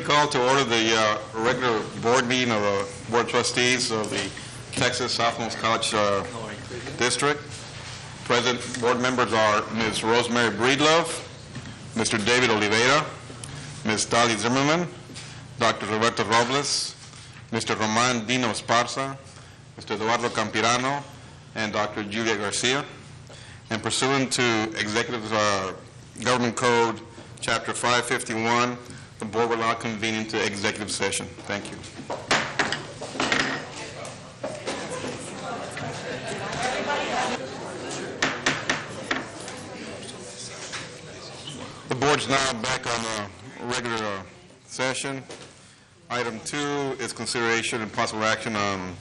Call to order the regular board meeting of the Board of Trustees of the Texas Southmost College District. Present board members are Ms. Rosemary Breedlove, Mr. David Oliveira, Ms. Dali Zimmerman, Dr. Roberto Robles, Mr. Roman Dino Esparza, Mr. Eduardo Campirano, and Dr. Julia Garcia. And pursuant to Executive Government Code, Chapter 551, the board will now convene into executive session. Thank you. The board's now back on a regular session. Item 2 is consideration and possible action on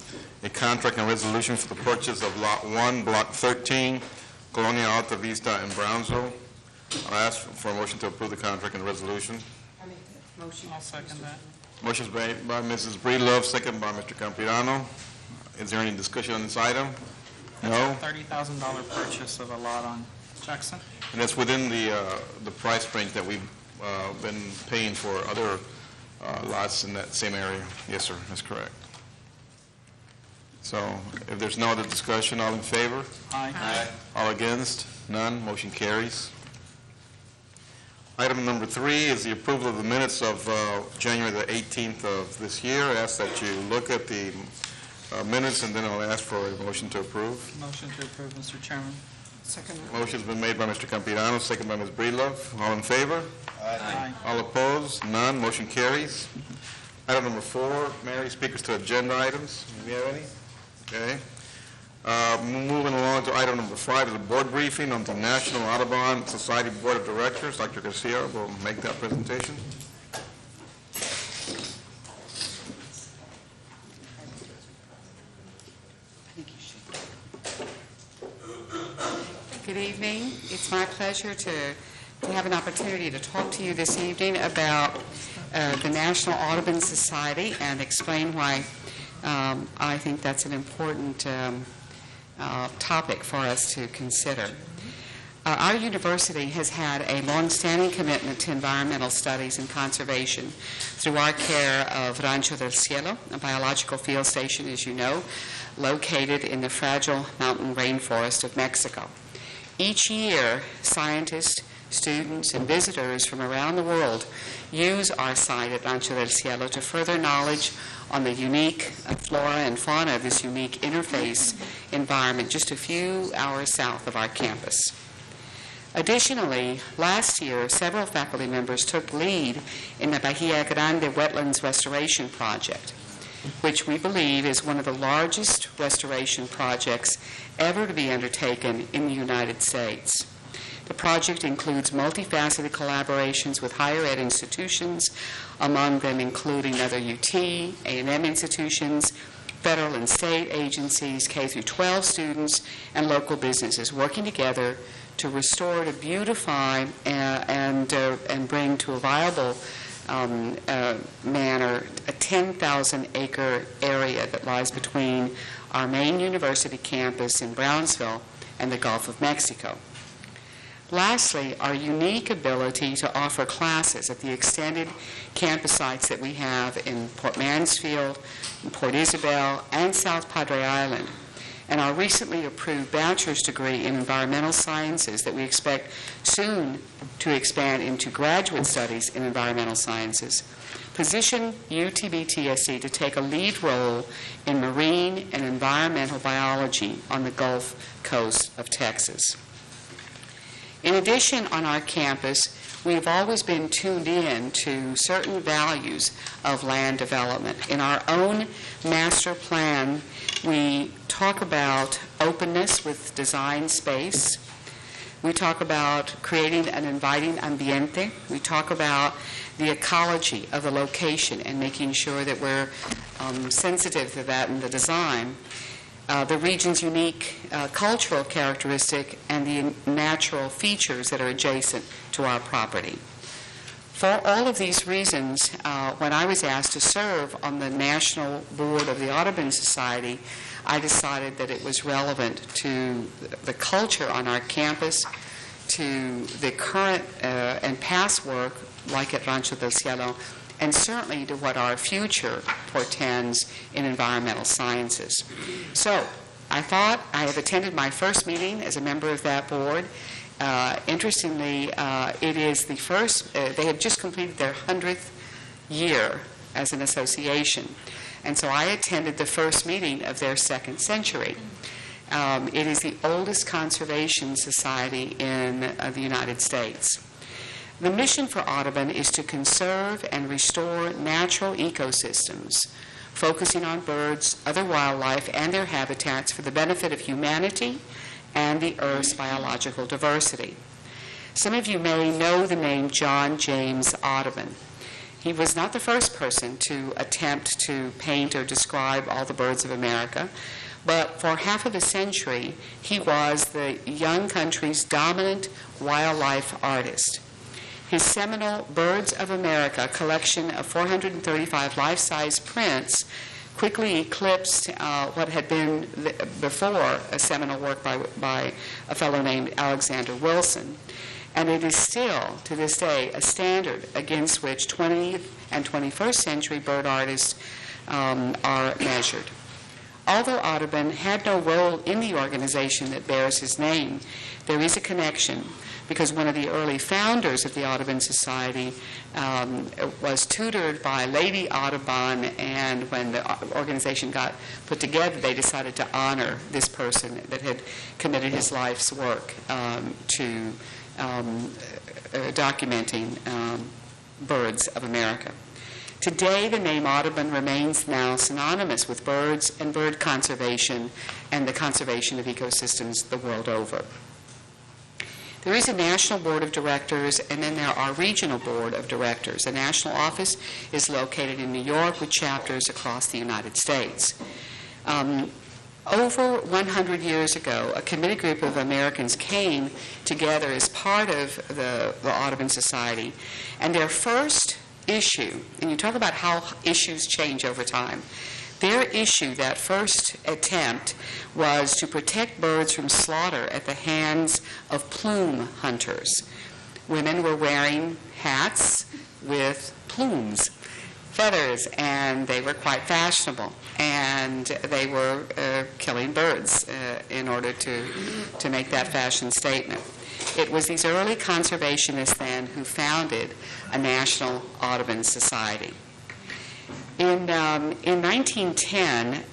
a contract and resolution for the purchase of Lot 1, Block 13, Colonia Alta Vista in Brownsville. I'll ask for a motion to approve the contract and resolution. Motion. I'll second that. Motion is made by Mrs. Breedlove, second by Mr. Campirano. Is there any discussion on this item? No? $30,000 purchase of a lot on Jackson. And that's within the price range that we've been paying for other lots in that same area. Yes, sir, that's correct. So if there's no other discussion, all in favor? Aye. Aye. All against? None. Motion carries. Item number 3 is the approval of the minutes of January the 18th of this year. I ask that you look at the minutes, and then I'll ask for a motion to approve. Motion to approve, Mr. Chairman. Second. Motion's been made by Mr. Campirano, second by Ms. Breedlove. All in favor? Aye. All opposed? None. Motion carries. Item number 4, Mary, speakers to agenda items. Do you have any? Okay. Moving along to item number 5 is a board briefing on the National Audubon Society Board of Directors. Dr. Garcia will make that presentation. Good evening. It's my pleasure to have an opportunity to talk to you this evening about the National Audubon Society and explain why I think that's an important topic for us to consider. Our university has had a long-standing commitment to environmental studies and conservation through our care of Rancho del Cielo, a biological field station, as you know, located in the fragile mountain rainforest of Mexico. Each year, scientists, students, and visitors from around the world use our site at Rancho del Cielo to further knowledge on the unique flora and fauna of this unique interface environment just a few hours south of our campus. Additionally, last year, several faculty members took lead in the Bahia Grande Wetlands Restoration Project, which we believe is one of the largest restoration projects ever to be undertaken in the United States. The project includes multifaceted collaborations with higher ed institutions, among them including other UT, A&M institutions, federal and state agencies, K-12 students, and local businesses working together to restore, to beautify, and bring to a viable manner a 10,000-acre area that lies between our main university campus in Brownsville and the Gulf of Mexico. Lastly, our unique ability to offer classes at the extended campus sites that we have in Port Mansfield, in Port Isabel, and South Padre Island and our recently approved bachelor's degree in environmental sciences that we expect soon to expand into graduate studies in environmental sciences, position UTB-TSC to take a lead role in marine and environmental biology on the Gulf Coast of Texas. In addition, on our campus, we have always been tuned in to certain values of land development. In our own master plan, we talk about openness with design space. We talk about creating an inviting ambiente. We talk about the ecology of the location and making sure that we're sensitive to that in the design. The region's unique cultural characteristic and the natural features that are adjacent to our property. For all of these reasons, when I was asked to serve on the National Board of the Audubon Society, I decided that it was relevant to the culture on our campus, to the current and past work, like at Rancho del Cielo, and certainly to what our future portends in environmental sciences. So I thought I have attended my first meeting as a member of that board. Interestingly, it is the first, they have just completed their 100th year as an association. And so I attended the first meeting of their second century. It is the oldest conservation society in the United States. The mission for Audubon is to conserve and restore natural ecosystems, focusing on birds, other wildlife, and their habitats for the benefit of humanity and the Earth's biological diversity. Some of you may know the name John James Audubon. He was not the first person to attempt to paint or describe all the birds of America, but for half of a century, he was the young country's dominant wildlife artist. His seminal Birds of America collection of 435 life-size prints quickly eclipsed what had been before a seminal work by a fellow named Alexander Wilson. And it is still, to this day, a standard against which 20th and 21st century bird artists are measured. Although Audubon had no role in the organization that bears his name, there is a connection, because one of the early founders of the Audubon Society was tutored by Lady Audubon, and when the organization got put together, they decided to honor this person that had committed his life's work to documenting birds of America. Today, the name Audubon remains now synonymous with birds and bird conservation and the conservation of ecosystems the world over. There is a national board of directors, and then there are regional board of directors. The national office is located in New York with chapters across the United States. Over 100 years ago, a committed group of Americans came together as part of the Audubon Society, and their first issue, and you talk about how issues change over time, their issue, that first attempt, was to protect birds from slaughter at the hands of plume hunters. Women were wearing hats with plumes, feathers, and they were quite fashionable. And they were killing birds in order to make that fashion statement. It was these early conservationists then who founded a National Audubon Society. In 1910,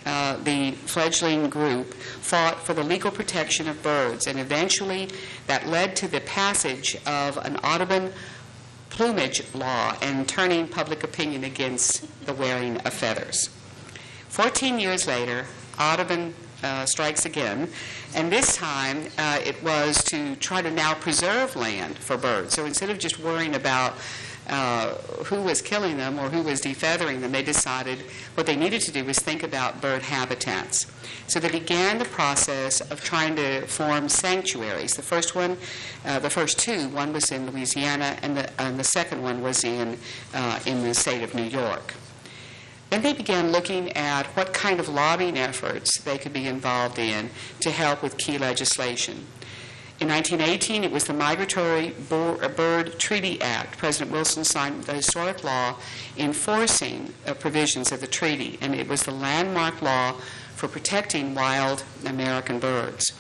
the fledgling group fought for the legal protection of birds, and eventually that led to the passage of an Audubon plumage law and turning public opinion against the wearing of feathers. 14 years later, Audubon strikes again, and this time it was to try to now preserve land for birds. So instead of just worrying about who was killing them or who was defeathering them, they decided what they needed to do was think about bird habitats. So they began the process of trying to form sanctuaries. The first two, one was in Louisiana, and the second one was in the state of New York. Then they began looking at what kind of lobbying efforts they could be involved in to help with key legislation. In 1918, it was the Migratory Bird Treaty Act. President Wilson signed the historic law enforcing provisions of the treaty, and it was the landmark law for protecting wild American birds.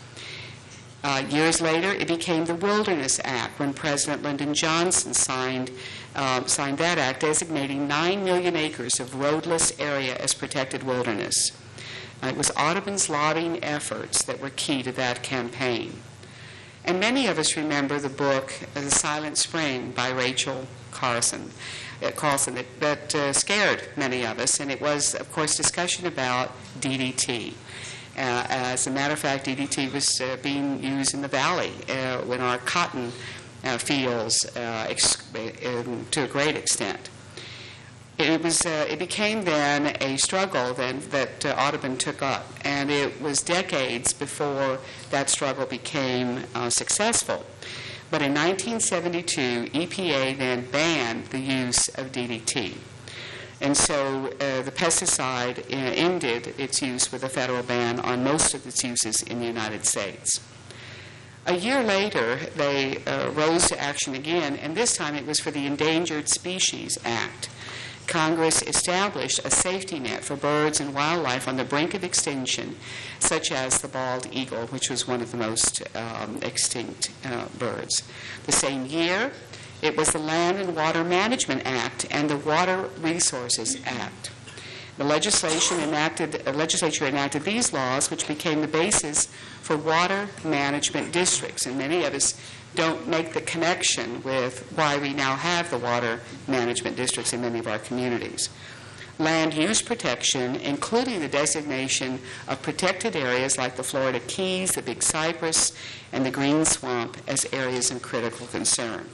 Years later, it became the Wilderness Act when President Lyndon Johnson signed that act, designating 9 million acres of roadless area as protected wilderness. It was Audubon's lobbying efforts that were key to that campaign. And many of us remember the book, The Silent Spring by Rachel Carlson, that scared many of us, and it was, of course, discussion about DDT. As a matter of fact, DDT was being used in the valley when our cotton fields to a great extent. It became then a struggle that Audubon took up, and it was decades before that struggle became successful. But in 1972, EPA then banned the use of DDT. And so the pesticide ended its use with a federal ban on most of its uses in the United States. A year later, they rose to action again, and this time it was for the Endangered Species Act. Congress established a safety net for birds and wildlife on the brink of extinction, such as the bald eagle, which was one of the most extinct birds. The same year, it was the Land and Water Management Act and the Water Resources Act. The legislature enacted these laws, which became the basis for water management districts, and many of us don't make the connection with why we now have the water management districts in many of our communities. Land use protection, including the designation of protected areas like the Florida Keys, the Big Cypress, and the Green Swamp as areas of critical concern.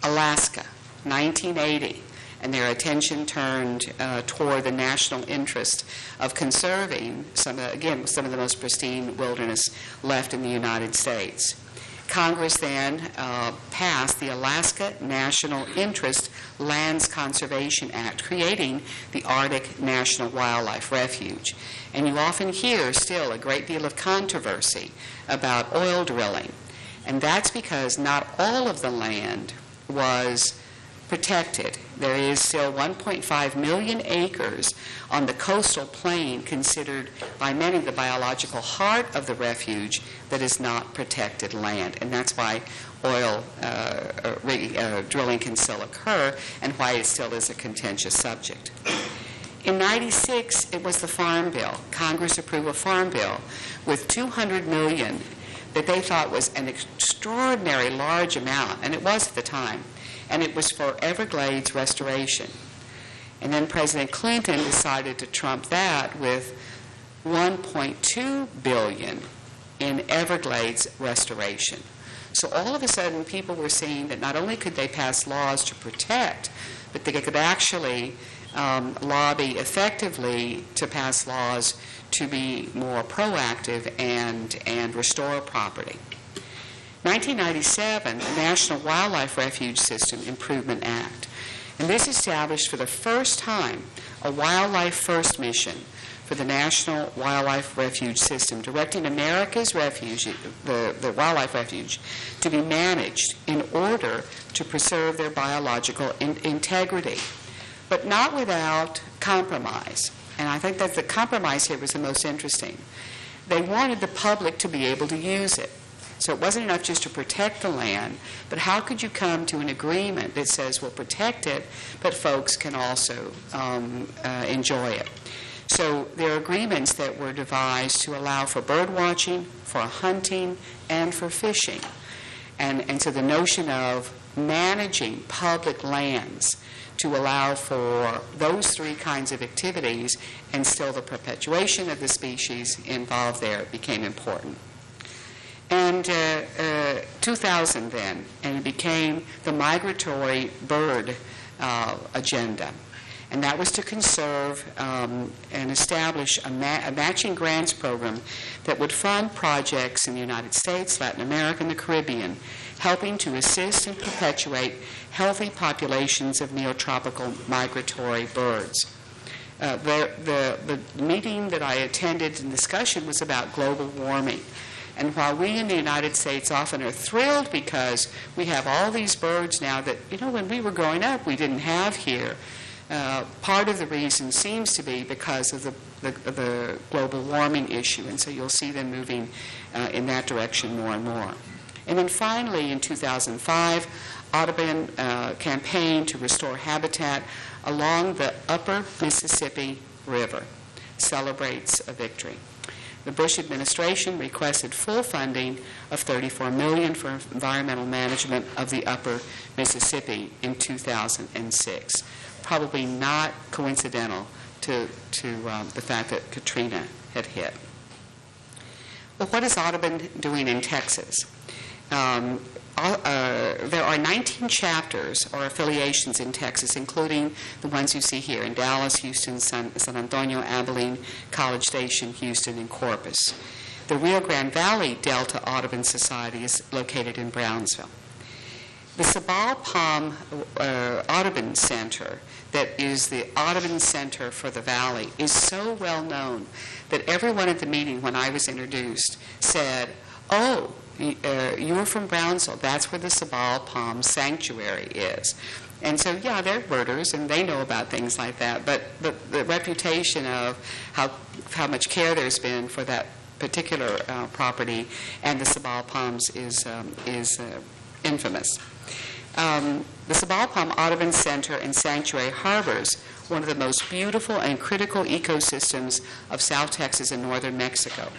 Alaska, 1980, and their attention turned toward the national interest of conserving some of the most pristine wilderness left in the United States. Congress then passed the Alaska National Interest Lands Conservation Act, creating the Arctic National Wildlife Refuge. And you often hear still a great deal of controversy about oil drilling. And that's because not all of the land was protected. There is still 1.5 million acres on the coastal plain considered by many the biological heart of the refuge that is not protected land. And that's why oil drilling can still occur and why it still is a contentious subject. In 96, it was the Farm Bill. Congress approved a Farm Bill with $200 million that they thought was an extraordinary large amount, and it was at the time. And it was for Everglades restoration. And then President Clinton decided to trump that with $1.2 billion in Everglades restoration. So all of a sudden, people were seeing that not only could they pass laws to protect, but they could actually lobby effectively to pass laws to be more proactive and restore property. 1997, the National Wildlife Refuge System Improvement Act. And this established for the first time a Wildlife First mission for the National Wildlife Refuge System, directing America's refuge, the wildlife refuge, to be managed in order to preserve their biological integrity, but not without compromise. And I think that the compromise here was the most interesting. They wanted the public to be able to use it. So it wasn't enough just to protect the land, but how could you come to an agreement that says we'll protect it, but folks can also enjoy it? So there are agreements that were devised to allow for bird watching, for hunting, and for fishing. And so the notion of managing public lands to allow for those three kinds of activities and still the perpetuation of the species involved there became important. And 2000 then, and it became the migratory bird agenda. And that was to conserve and establish a matching grants program that would fund projects in the United States, Latin America, and the Caribbean, helping to assist and perpetuate healthy populations of neotropical migratory birds. The meeting that I attended in discussion was about global warming. And while we in the United States often are thrilled because we have all these birds now that, when we were growing up, we didn't have here, Part of the reason seems to be because of the global warming issue, and so you'll see them moving in that direction more and more. And then finally, in 2005, Audubon campaigned to restore habitat along the upper Mississippi River, celebrates a victory. The Bush administration requested full funding of $34 million for environmental management of the upper Mississippi in 2006. Probably not coincidental to the fact that Katrina had hit. Well, what is Audubon doing in Texas? There are 19 chapters or affiliations in Texas, including the ones you see here in Dallas, Houston, San Antonio, Abilene, College Station, Houston, and Corpus. The Rio Grande Valley Delta Audubon Society is located in Brownsville. The Sabal Palm Audubon Center, that is the Audubon Center for the Valley, is so well known that everyone at the meeting when I was introduced said, "Oh, you're from Brownsville. That's where the Sabal Palm Sanctuary is." And so, yeah, they're birders, and they know about things like that. But the reputation of how much care there's been for that particular property and the Sabal Palms is infamous. The Sabal Palm Audubon Center and Sanctuary harbors one of the most beautiful and critical ecosystems of South Texas and northern Mexico.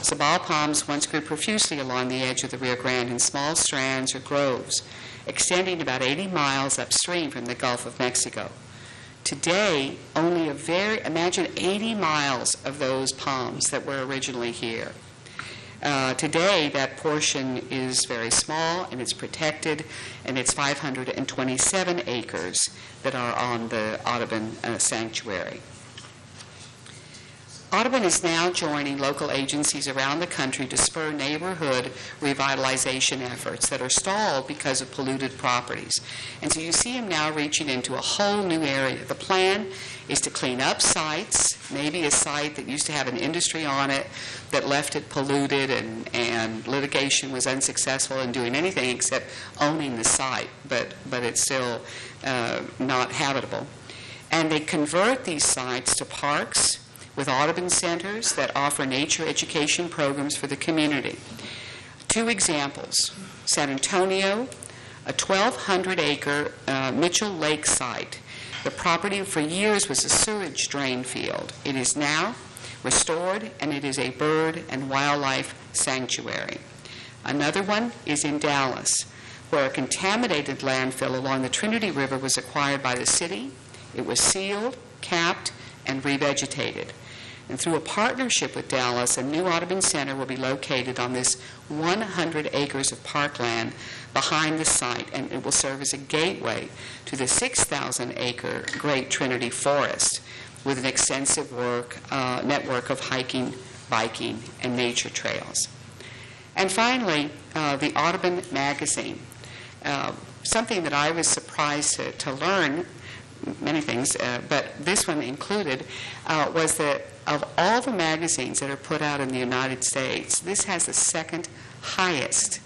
Sabal palms once grew profusely along the edge of the Rio Grande in small strands or groves, extending about 80 miles upstream from the Gulf of Mexico. Today, imagine 80 miles of those palms that were originally here. Today, that portion is very small, and it's protected, and it's 527 acres that are on the Audubon Sanctuary. Audubon is now joining local agencies around the country to spur neighborhood revitalization efforts that are stalled because of polluted properties. And so you see him now reaching into a whole new area. The plan is to clean up sites, maybe a site that used to have an industry on it that left it polluted and litigation was unsuccessful in doing anything except owning the site, but it's still not habitable. And they convert these sites to parks with Audubon centers that offer nature education programs for the community. Two examples: San Antonio, a 1,200-acre Mitchell Lake site. The property for years was a sewage drain field. It is now restored, and it is a bird and wildlife sanctuary. Another one is in Dallas, where a contaminated landfill along the Trinity River was acquired by the city. It was sealed, capped, and revegetated. And through a partnership with Dallas, a new Audubon Center will be located on this 100 acres of parkland behind the site, and it will serve as a gateway to the 6,000-acre Great Trinity Forest with an extensive network of hiking, biking, and nature trails. And finally, the Audubon Magazine. Something that I was surprised to learn, many things, but this one included, was that of all the magazines that are put out in the United States, this has the second highest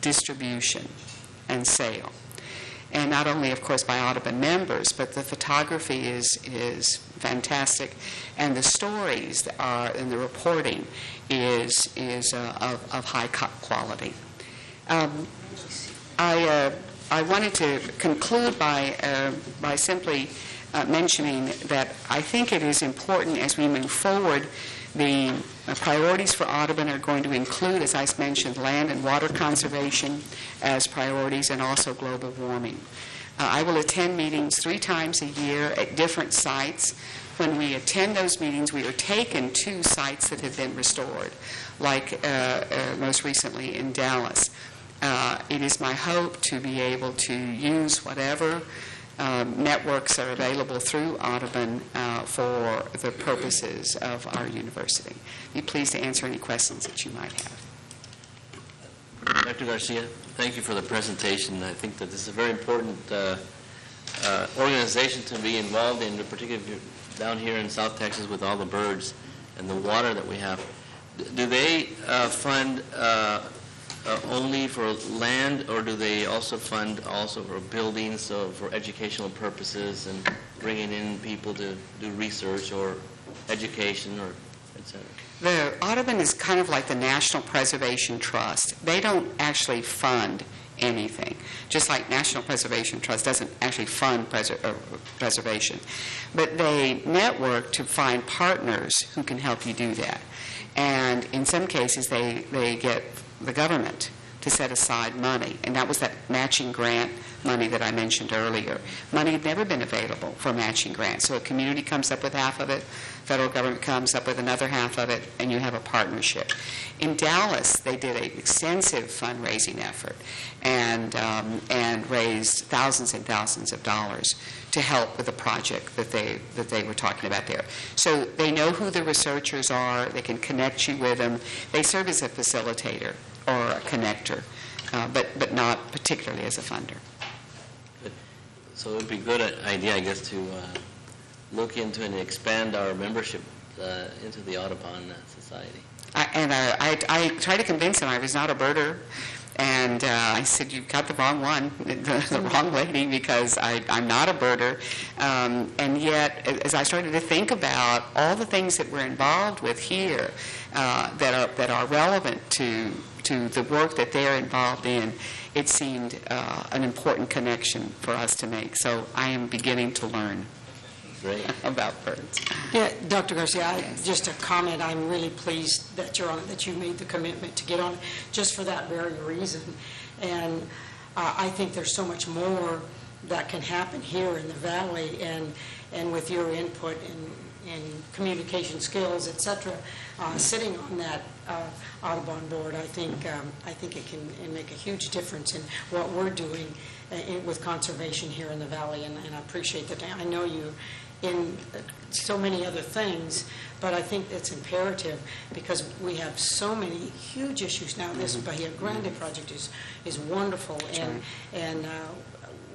distribution and sale. And not only, of course, by Audubon members, but the photography is fantastic, and the stories that are in the reporting is of high quality. I wanted to conclude by simply mentioning that I think it is important as we move forward. The priorities for Audubon are going to include, as I mentioned, land and water conservation as priorities, and also global warming. I will attend meetings 3 times a year at different sites. When we attend those meetings, we are taken to sites that have been restored, like most recently in Dallas. It is my hope to be able to use whatever networks are available through Audubon for the purposes of our university. Be pleased to answer any questions that you might have. Dr. Garcia, thank you for the presentation. I think that this is a very important organization to be involved in, particularly down here in South Texas with all the birds and the water that we have. Do they fund only for land, or do they also fund for buildings, so for educational purposes? And bringing in people to do research or education or et cetera? The Audubon is kind of like the National Preservation Trust. They don't actually fund anything, just like National Preservation Trust doesn't actually fund preservation. But they network to find partners who can help you do that. And in some cases, they get the government to set aside money, and that was that matching grant money that I mentioned earlier. Money had never been available for matching grants, so a community comes up with half of it, federal government comes up with another half of it, and you have a partnership. In Dallas, they did an extensive fundraising effort and raised thousands and thousands of dollars to help with the project that they were talking about there. So they know who the researchers are, they can connect you with them, they serve as a facilitator or a connector, but not particularly as a funder. Good. So it would be a good idea, I guess, to look into and expand our membership into the Audubon Society. I tried to convince him I was not a birder, and I said, you've got the wrong one, the wrong lady, because I'm not a birder. And yet, as I started to think about all the things that we're involved with here that are relevant to the work that they're involved in, it seemed an important connection for us to make. So I am beginning to learn about birds. Yeah, Dr. Garcia, just a comment. I'm really pleased that you're on it, that you made the commitment to get on it, just for that very reason. And I think there's so much more that can happen here in the Valley, and with your input and communication skills, et cetera, sitting on that Audubon board, I think it can make a huge difference in what we're doing with conservation here in the Valley, and I appreciate that. I know you in so many other things, but I think it's imperative because we have so many huge issues now. This Bahia Grande project is wonderful, and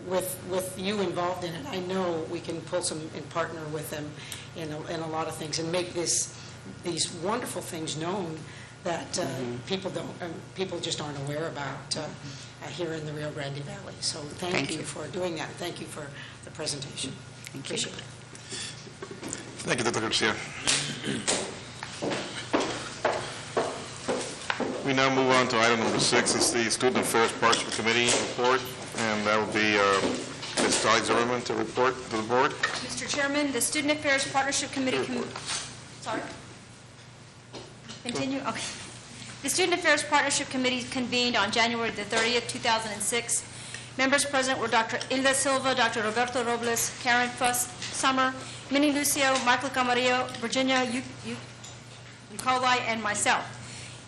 with you involved in it, I know we can pull some and partner with them in a lot of things and make these wonderful things known that people just aren't aware about here in the Rio Grande Valley. So thank you for doing that. Thank you for the presentation. Appreciate it. Thank you, Dr. Garcia. We now move on to item number 6. It's the Student Affairs Partnership Committee report, and that will be Ms. Dolly Zimmerman to report to the board. Mr. Chairman, the Student Affairs Partnership Committee Continue? Okay. The Student Affairs Partnership Committee convened on January the 30th, 2006. Members present were Dr. Hilda Silva, Dr. Roberto Robles, Karen Fuss, Summer, Minnie Lucio, Michael Camarillo, Virginia Ucolai, and myself.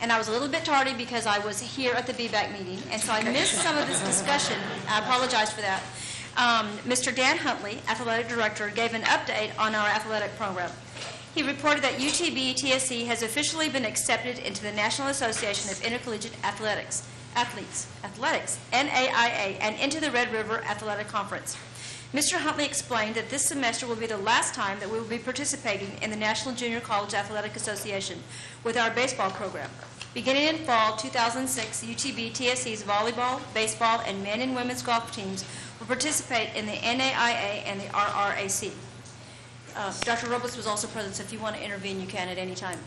And I was a little bit tardy because I was here at the BBAC meeting, and so I missed some of this discussion. I apologize for that. Mr. Dan Huntley, Athletic Director, gave an update on our athletic program. He reported that UTB-TSC has officially been accepted into the National Association of Intercollegiate Athletics, NAIA, and into the Red River Athletic Conference. Mr. Huntley explained that this semester will be the last time that we will be participating in the National Junior College Athletic Association with our baseball program. Beginning in fall 2006, UTB-TSC's volleyball, baseball, and men and women's golf teams will participate in the NAIA and the RRAC. Dr. Robles was also present, so if you want to intervene, you can at any time.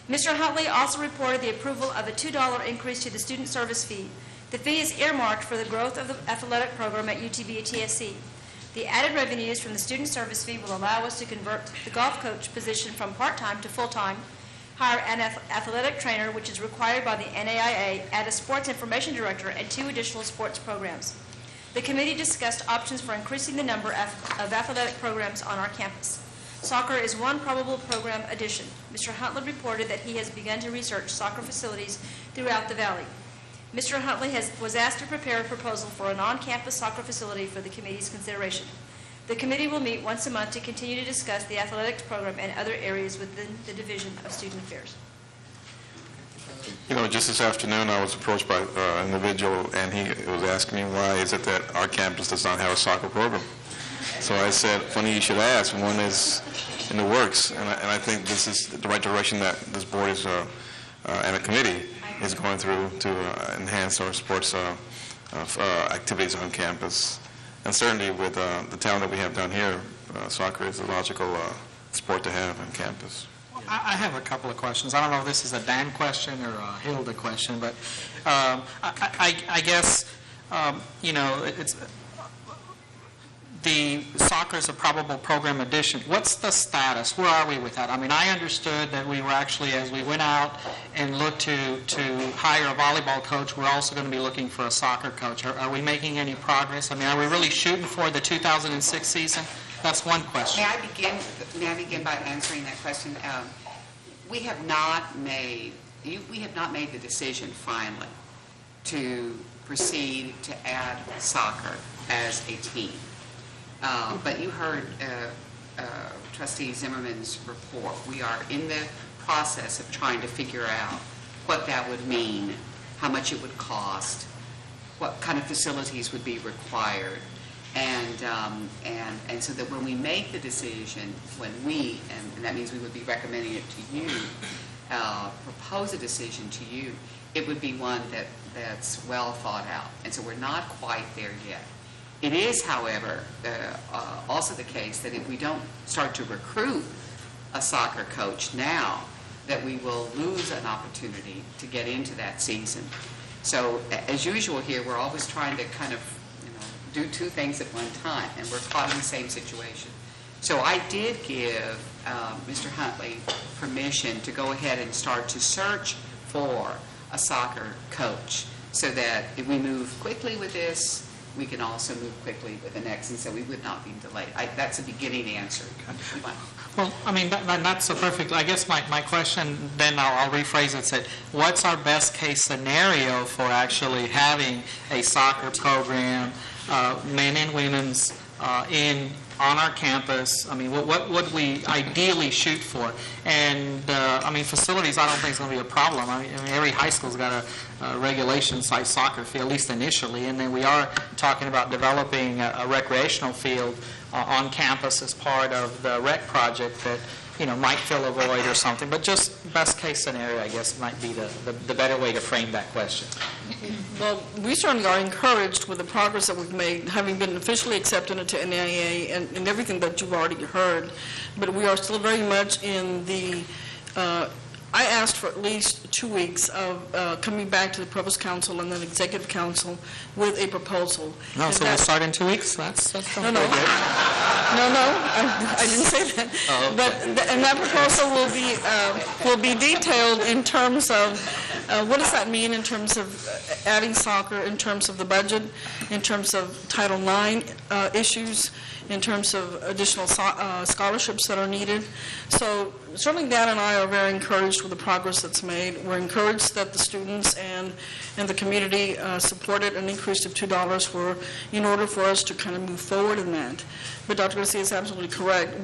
Mr. Huntley also reported the approval of a $2 increase to the student service fee. The fee is earmarked for the growth of the athletic program at UTB-TSC. The added revenues from the student service fee will allow us to convert the golf coach position from part-time to full-time, hire an athletic trainer, which is required by the NAIA, add a sports information director, and 2 additional sports programs. The committee discussed options for increasing the number of athletic programs on our campus. Soccer is one probable program addition. Mr. Huntley reported that he has begun to research soccer facilities throughout the Valley. Mr. Huntley was asked to prepare a proposal for an on-campus soccer facility for the committee's consideration. The committee will meet once a month to continue to discuss the athletics program and other areas within the Division of Student Affairs. You know, just this afternoon I was approached by an individual, and he was asking me why is it that our campus does not have a soccer program. So I said, funny you should ask. One is in the works, and I think this is the right direction that this board is and the committee is going through to enhance our sports activities on campus. And certainly with the talent that we have down here, soccer is a logical sport to have on campus. I have a couple of questions. I don't know if this is a Dan question or a Hilda question, but I guess, it's the soccer is a probable program addition. What's the status? Where are we with that? I mean, I understood that we were actually, as we went out and looked to hire a volleyball coach, we're also going to be looking for a soccer coach. Are we making any progress? I mean, are we really shooting for the 2006 season? That's one question. May I begin by answering that question? We have not made the decision finally to proceed to add soccer as a team. But you heard Trustee Zimmerman's report. We are in the process of trying to figure out what that would mean, how much it would cost, what kind of facilities would be required, and so that when we make the decision, and that means we would be recommending it to you, propose a decision to you, it would be one that's well thought out. And so we're not quite there yet. It is, however, also the case that if we don't start to recruit a soccer coach now, that we will lose an opportunity to get into that season. So as usual here, we're always trying to kind of do two things at one time, and we're caught in the same situation. So I did give Mr. Huntley permission to go ahead and start to search for a soccer coach so that if we move quickly with this, we can also move quickly with the next, and so we would not be delayed. That's a beginning answer. Well, I mean, that's a perfect, I guess my question, then I'll rephrase it, said, what's our best case scenario for actually having a soccer program, men and women's, on our campus? I mean, what would we ideally shoot for? And, I mean, facilities I don't think is going to be a problem. I mean, every high school's got a regulation-sized soccer field, at least initially, and then we are talking about developing a recreational field on campus as part of the rec project that, might fill a void or something. But just best-case scenario, I guess, might be the better way to frame that question. Well, we certainly are encouraged with the progress that we've made, having been officially accepted into NAIA and everything that you've already heard. But we are still very much in the I asked for at least 2 weeks of coming back to the Provost Council and then Executive Council with a proposal. No, so we'll start in 2 weeks? That's No, I didn't say that. Oh, okay. But and that proposal will be detailed in terms of what does that mean in terms of adding soccer, in terms of the budget, in terms of Title IX issues, in terms of additional scholarships that are needed. So certainly Dan and I are very encouraged with the progress that's made. We're encouraged that the students and the community supported an increase of $2 in order for us to kind of move forward in that. But Dr. Garcia is absolutely correct.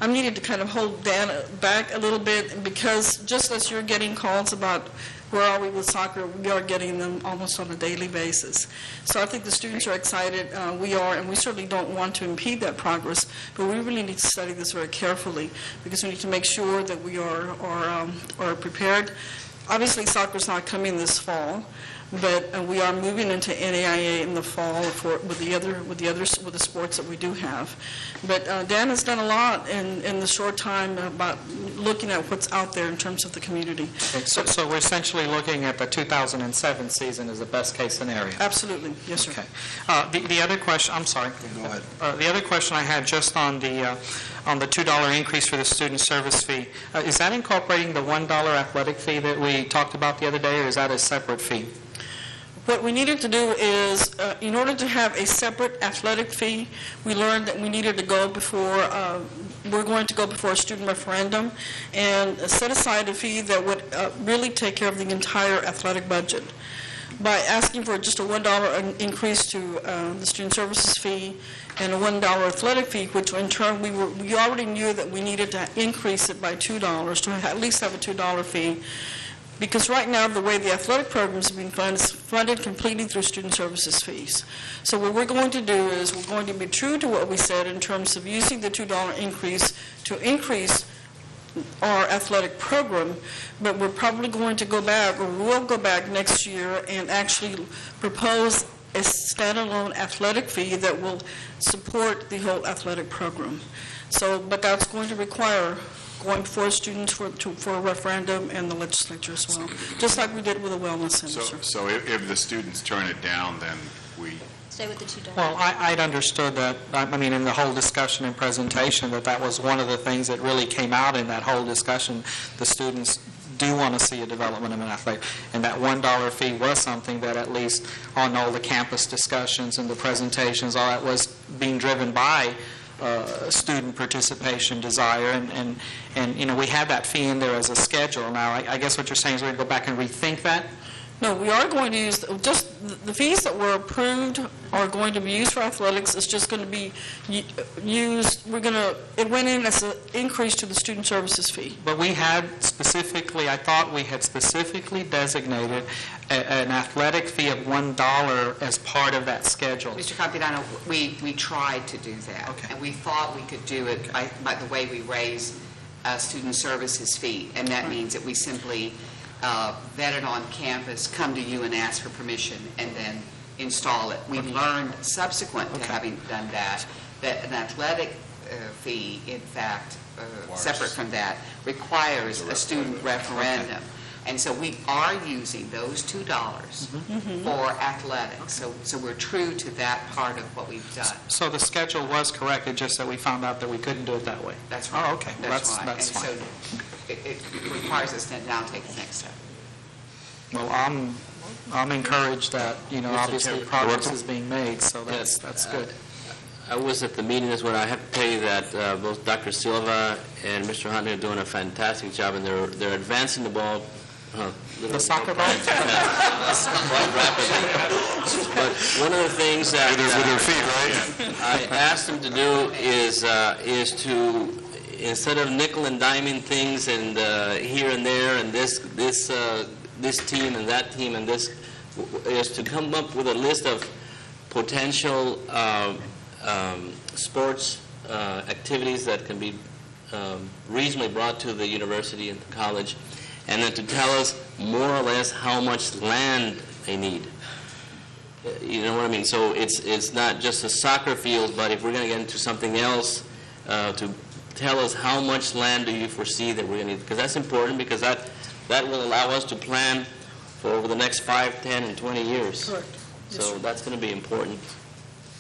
I'm needed to kind of hold Dan back a little bit because just as you're getting calls about where are we with soccer, we are getting them almost on a daily basis. So I think the students are excited. We are, and we certainly don't want to impede that progress, but we really need to study this very carefully because we need to make sure that we are prepared. Obviously, soccer's not coming this fall, but we are moving into NAIA in the fall with the sports that we do have. But Dan has done a lot in the short time about looking at what's out there in terms of the community. Okay, so we're essentially looking at the 2007 season as the best case scenario. Absolutely, yes, sir. Okay. The other question, I'm sorry. Go ahead. The other question I had just on the $2 increase for the student service fee, is that incorporating the $1 athletic fee that we talked about the other day, or is that a separate fee? What we needed to do is, in order to have a separate athletic fee, we learned that we needed to go before, we're going to go before a student referendum and set aside a fee that would really take care of the entire athletic budget. By asking for just a $1 increase to the student services fee and a $1 athletic fee, which in turn we already knew that we needed to increase it by $2 to at least have a $2 fee. Because right now, the way the athletic program is being funded is funded completely through student services fees. So what we're going to do is we're going to be true to what we said in terms of using the $2 increase to increase our athletic program, but we're probably going to go back, or we'll go back next year and actually propose a standalone athletic fee that will support the whole athletic program. So, but that's going to require going before students for a referendum and the legislature as well, just like we did with the wellness center. sir. So if the students turn it down, then we... Stay with the $2. Well, I'd understood that, I mean, in the whole discussion and presentation, that was one of the things that really came out in that whole discussion. The students do want to see a development of an athletic, and that $1 fee was something that at least on all the campus discussions and the presentations, all that was being driven by student participation desire, and you know, we had that fee in there as a schedule. Now, I guess what you're saying is we're going to go back and rethink that? No, we are going to use, just the fees that were approved are going to be used for athletics. It's just going to be used, it went in as an increase to the student services fee. But we had specifically, I thought we had specifically designated an athletic fee of $1 as part of that schedule. Mr. Campidano, we tried to do that. Okay. And we thought we could do it by the way we raise student services fee. And that means that we simply vet it on campus, come to you and ask for permission, and then install it. We've learned subsequent to having done that an athletic fee, in fact, separate from that, requires a student referendum. And so we are using those $2 for athletics. So we're true to that part of what we've done. So the schedule was corrected, just that we found out that we couldn't do it that way. That's right. Oh, okay. That's right. That's fine. And so it requires us to now take the next step. Well, I'm encouraged that, you know, Mr. obviously Chairman. progress is being made, so that's good. I was at the meeting as well. I have to tell you that both Dr. Silva and Mr. Huntley are doing a fantastic job, and they're advancing the ball. The soccer ball? Quite rapidly. But one of the things that With their feet, right? I asked them to do is to, instead of nickel and diming things and here and there and this team and that team and this, is to come up with a list of potential sports activities that can be reasonably brought to the university and the college, and then to tell us more or less how much land they need. You know what I mean? So it's not just a soccer field, but if we're going to get into something else, to tell us how much land do you foresee that we're going to need, because that's important, because that will allow us to plan for over the next 5, 10, and 20 years. Correct. Yes, So sir. that's going to be important.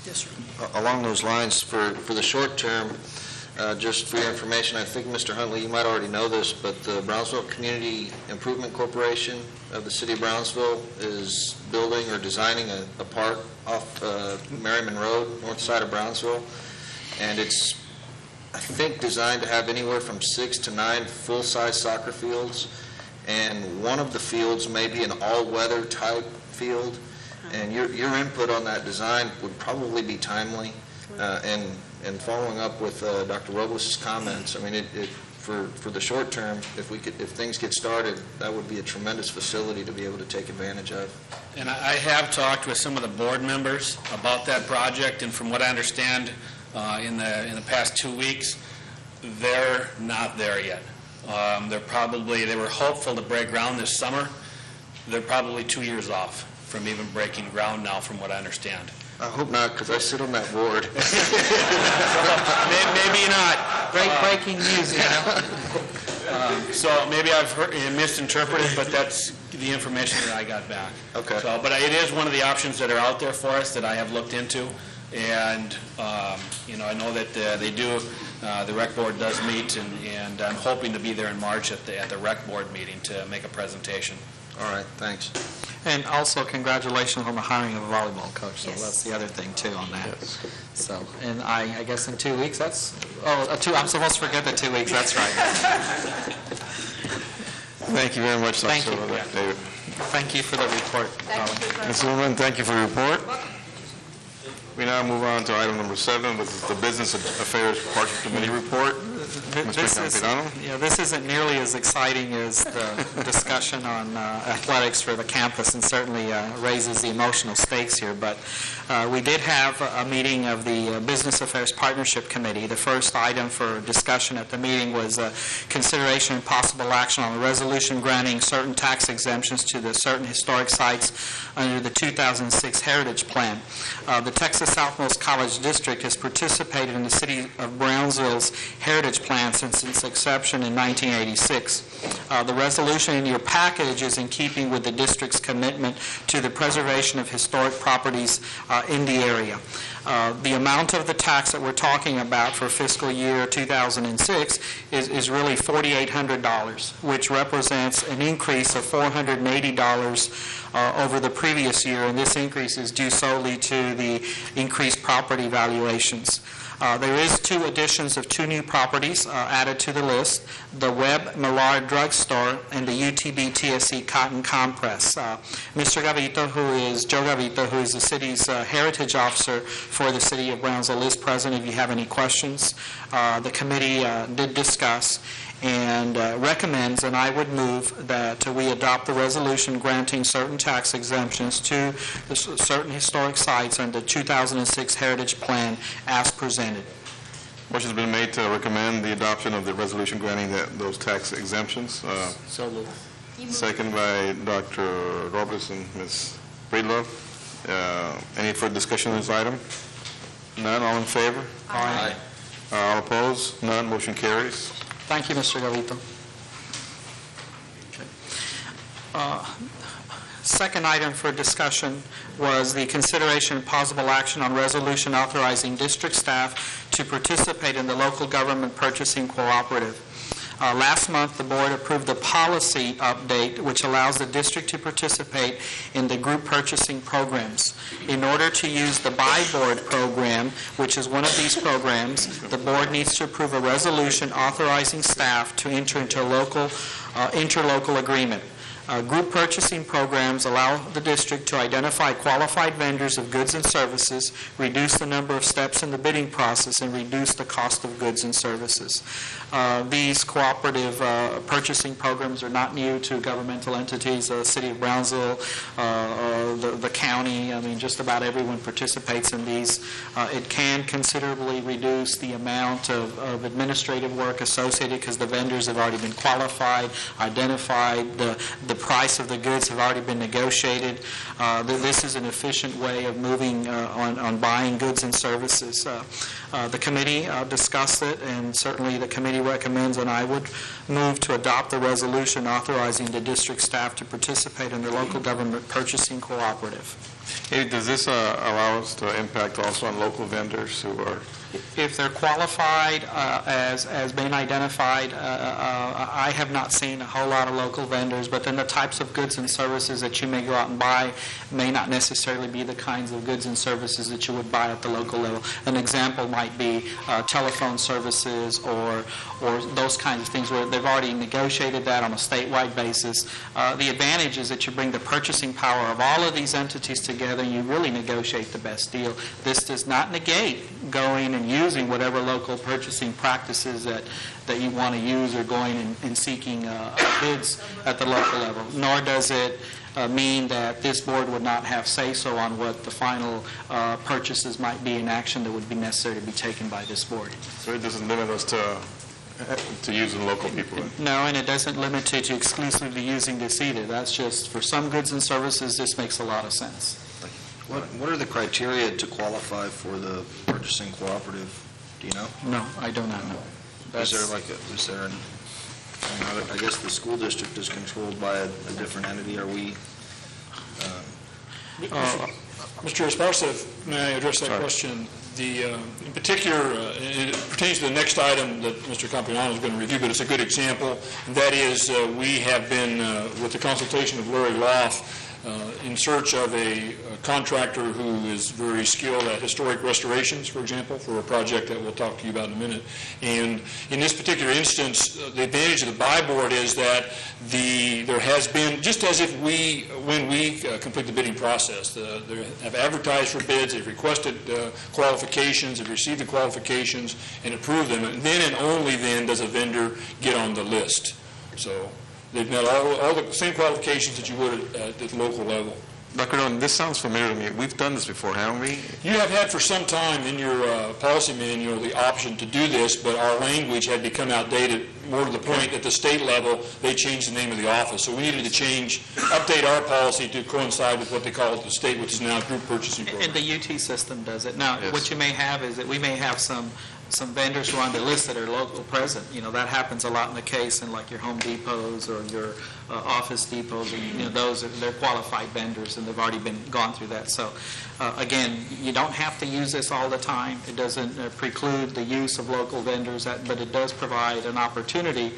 Yes, sir. Along those lines, for the short term, just for your information, I think, Mr. Huntley, you might already know this, but the Brownsville Community Improvement Corporation of the City of Brownsville is building or designing a park off Merriman Road, north side of Brownsville, and it's, I think, designed to have anywhere from 6 to 9 full-size soccer fields, and one of the fields may be an all-weather type field, and your input on that design would probably be timely, and following up with Dr. Robles' comments, I mean, for the short term, if things get started, that would be a tremendous facility to be able to take advantage of. And I have talked with some of the board members about that project, and from what I understand, in the past 2 weeks, they're not there yet. They were hopeful to break ground this summer. They're probably 2 years off from even breaking ground now, from what I understand. I hope not, because I sit on that board. Maybe not. Breaking news, you know? So maybe I've misinterpreted, but that's the information that I got back. Okay. So, but it is one of the options that are out there for us that I have looked into, and I know that they do. The rec board does meet, and I'm hoping to be there in March at the rec board meeting to make a presentation. All right, thanks. And also, congratulations on the hiring of a volleyball coach, so Yes. that's the other thing, too, on that. So, and I guess in 2 weeks, I'm supposed to forget the 2 weeks, that's right. Thank you very much, Dr. Thank you. Silva. David. Thank you for the report. Ms. Silverman, thank you for your report. We now move on to item number 7, which is the Business Affairs Partnership Committee report. This is, Campirano? this isn't nearly as exciting as the discussion on athletics for the campus, and certainly raises the emotional stakes here. But we did have a meeting of the Business Affairs Partnership Committee. The first item for discussion at the meeting was consideration and possible action on a resolution granting certain tax exemptions to the certain historic sites under the 2006 Heritage Plan. The Texas Southmost College District has participated in the City of Brownsville's Heritage Plan since its inception in 1986. The resolution in your package is in keeping with the district's commitment to the preservation of historic properties in the area. The amount of the tax that we're talking about for fiscal year 2006 is really $4,800, which represents an increase of $480 over the previous year, and this increase is due solely to the increased property valuations. There is 2 additions of 2 new properties added to the list, the Webb Millard Drugstore and the UTB-TSC Cotton Compress. Mr. Joe Gavito, who is the city's heritage officer for the city of Brownsville, is present if you have any questions. The committee did discuss and recommends, and I would move that we adopt the resolution granting certain tax exemptions to certain historic sites under the 2006 Heritage Plan as presented. Motion's been made to recommend the adoption of the resolution granting those tax exemptions. So moved. Second by Dr. Robles and Ms. Breedlove. Any further discussion on this item? None. All in favor? Aye. All opposed? None. Motion carries. Thank you, Mr. Gavito. Second item for discussion was the consideration and possible action on resolution authorizing district staff to participate in the local government purchasing cooperative. Last month, the board approved the policy update, which allows the district to participate in the group purchasing programs. In order to use the buy board program, which is one of these programs, the board needs to approve a resolution authorizing staff to enter into a interlocal agreement. Group purchasing programs allow the district to identify qualified vendors of goods and services, reduce the number of steps in the bidding process, and reduce the cost of goods and services. These cooperative purchasing programs are not new to governmental entities. The City of Brownsville, the county, just about everyone participates in these. It can considerably reduce the amount of administrative work associated because the vendors have already been qualified, identified, the price of the goods have already been negotiated. This is an efficient way of moving on buying goods and services. The committee discussed it, and certainly the committee recommends, and I would move to adopt the resolution authorizing the district staff to participate in the local government purchasing cooperative. Hey, does this allow us to impact also on local vendors who are... If they're qualified, as being identified, I have not seen a whole lot of local vendors, but then the types of goods and services that you may go out and buy may not necessarily be the kinds of goods and services that you would buy at the local level. An example might be telephone services or those kinds of things where they've already negotiated that on a statewide basis. The advantage is that you bring the purchasing power of all of these entities together and you really negotiate the best deal. This does not negate going and using whatever local purchasing practices that you want to use or going and seeking bids at the local level, nor does it mean that this board would not have say-so on what the final purchases might be in action that would be necessary to be taken by this board. So it doesn't limit us to using local people? No, and it doesn't limit it to exclusively using this either. That's just for some goods and services, this makes a lot of sense. What are the criteria to qualify for the purchasing cooperative? Do you know? I do not know. I guess the school district is controlled by a different entity. Are we? Mr. Esparza, may I address that question? In particular, it pertains to the next item that Mr. Campiano is going to review, but it's a good example. And that is, we have been, with the consultation of Larry Roth, in search of a contractor who is very skilled at historic restorations, for example, for a project that we'll talk to you about in a minute. And in this particular instance, the advantage of the buy board is that there has been, just as if when we complete the bidding process, they have advertised for bids, they've requested qualifications, they've received the qualifications and approved them, and then and only then does a vendor get on the list. So they've met all the same qualifications that you would at the local level. Dr. Nolan, this sounds familiar to me. We've done this before, haven't we? You have had for some time in your policy manual the option to do this, but our language had become outdated, more to the point at the state level, they changed the name of the office. So we needed to update our policy to coincide with what they call it the state, which is now Group Purchasing Program. And the UT system does it. Now, Yes. what you may have is that we may have some vendors who are on the list that are local present. That happens a lot in the case in like your Home Depots or your Office Depots. And, they're qualified vendors and they've already gone through that. So, again, you don't have to use this all the time. It doesn't preclude the use of local vendors, but it does provide an opportunity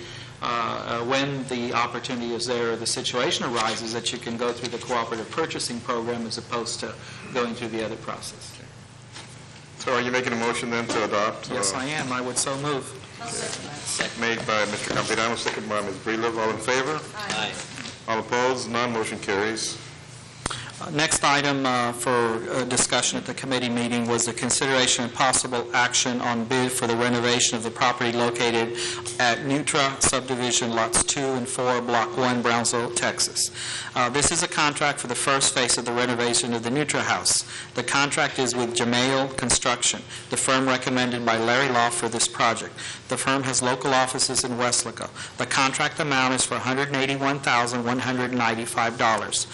when the opportunity is there or the situation arises that you can go through the cooperative purchasing program as opposed to going through the other process. So are you making a motion then to adopt? Yes, I am. I would so move. Made by Mr. Campirano, second by Ms. Breedlove. All in favor? Aye. All opposed? None. Motion carries. Next item for discussion at the committee meeting was the consideration and possible action on bid for the renovation of the property located at Nutra Subdivision Lots 2 and 4, Block 1, Brownsville, Texas. This is a contract for the first phase of the renovation of the Nutra House. The contract is with Jamail Construction, the firm recommended by Larry Law for this project. The firm has local offices in Weslaco. The contract amount is for $181,195.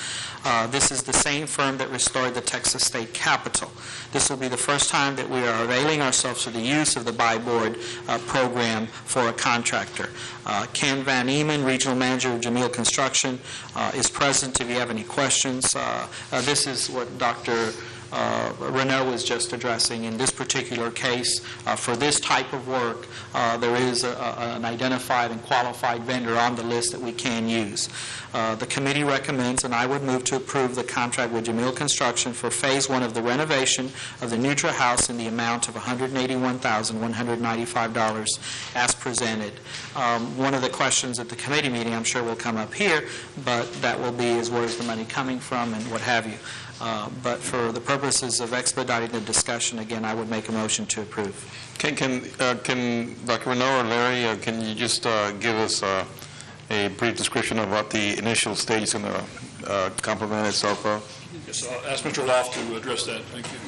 This is the same firm that restored the Texas State Capitol. This will be the first time that we are availing ourselves of the use of the buy board program for a contractor. Ken Van Eman, Regional Manager of Jamail Construction, is present if you have any questions. This is what Dr. Renaud was just addressing. In this particular case, for this type of work, there is an identified and qualified vendor on the list that we can use. The committee recommends, and I would move to approve the contract with Jamail Construction for Phase 1 of the renovation of the Nutra House in the amount of $181,195 as presented. One of the questions at the committee meeting, I'm sure will come up here, but that will be is where's the money coming from and what have you. But for the purposes of expediting the discussion, again, I would make a motion to approve. Can Dr. Renaud or Larry, can you just give us a brief description of what the initial stage is going to complement itself of? Yes, I'll ask Mr. Loft to address that. Thank you.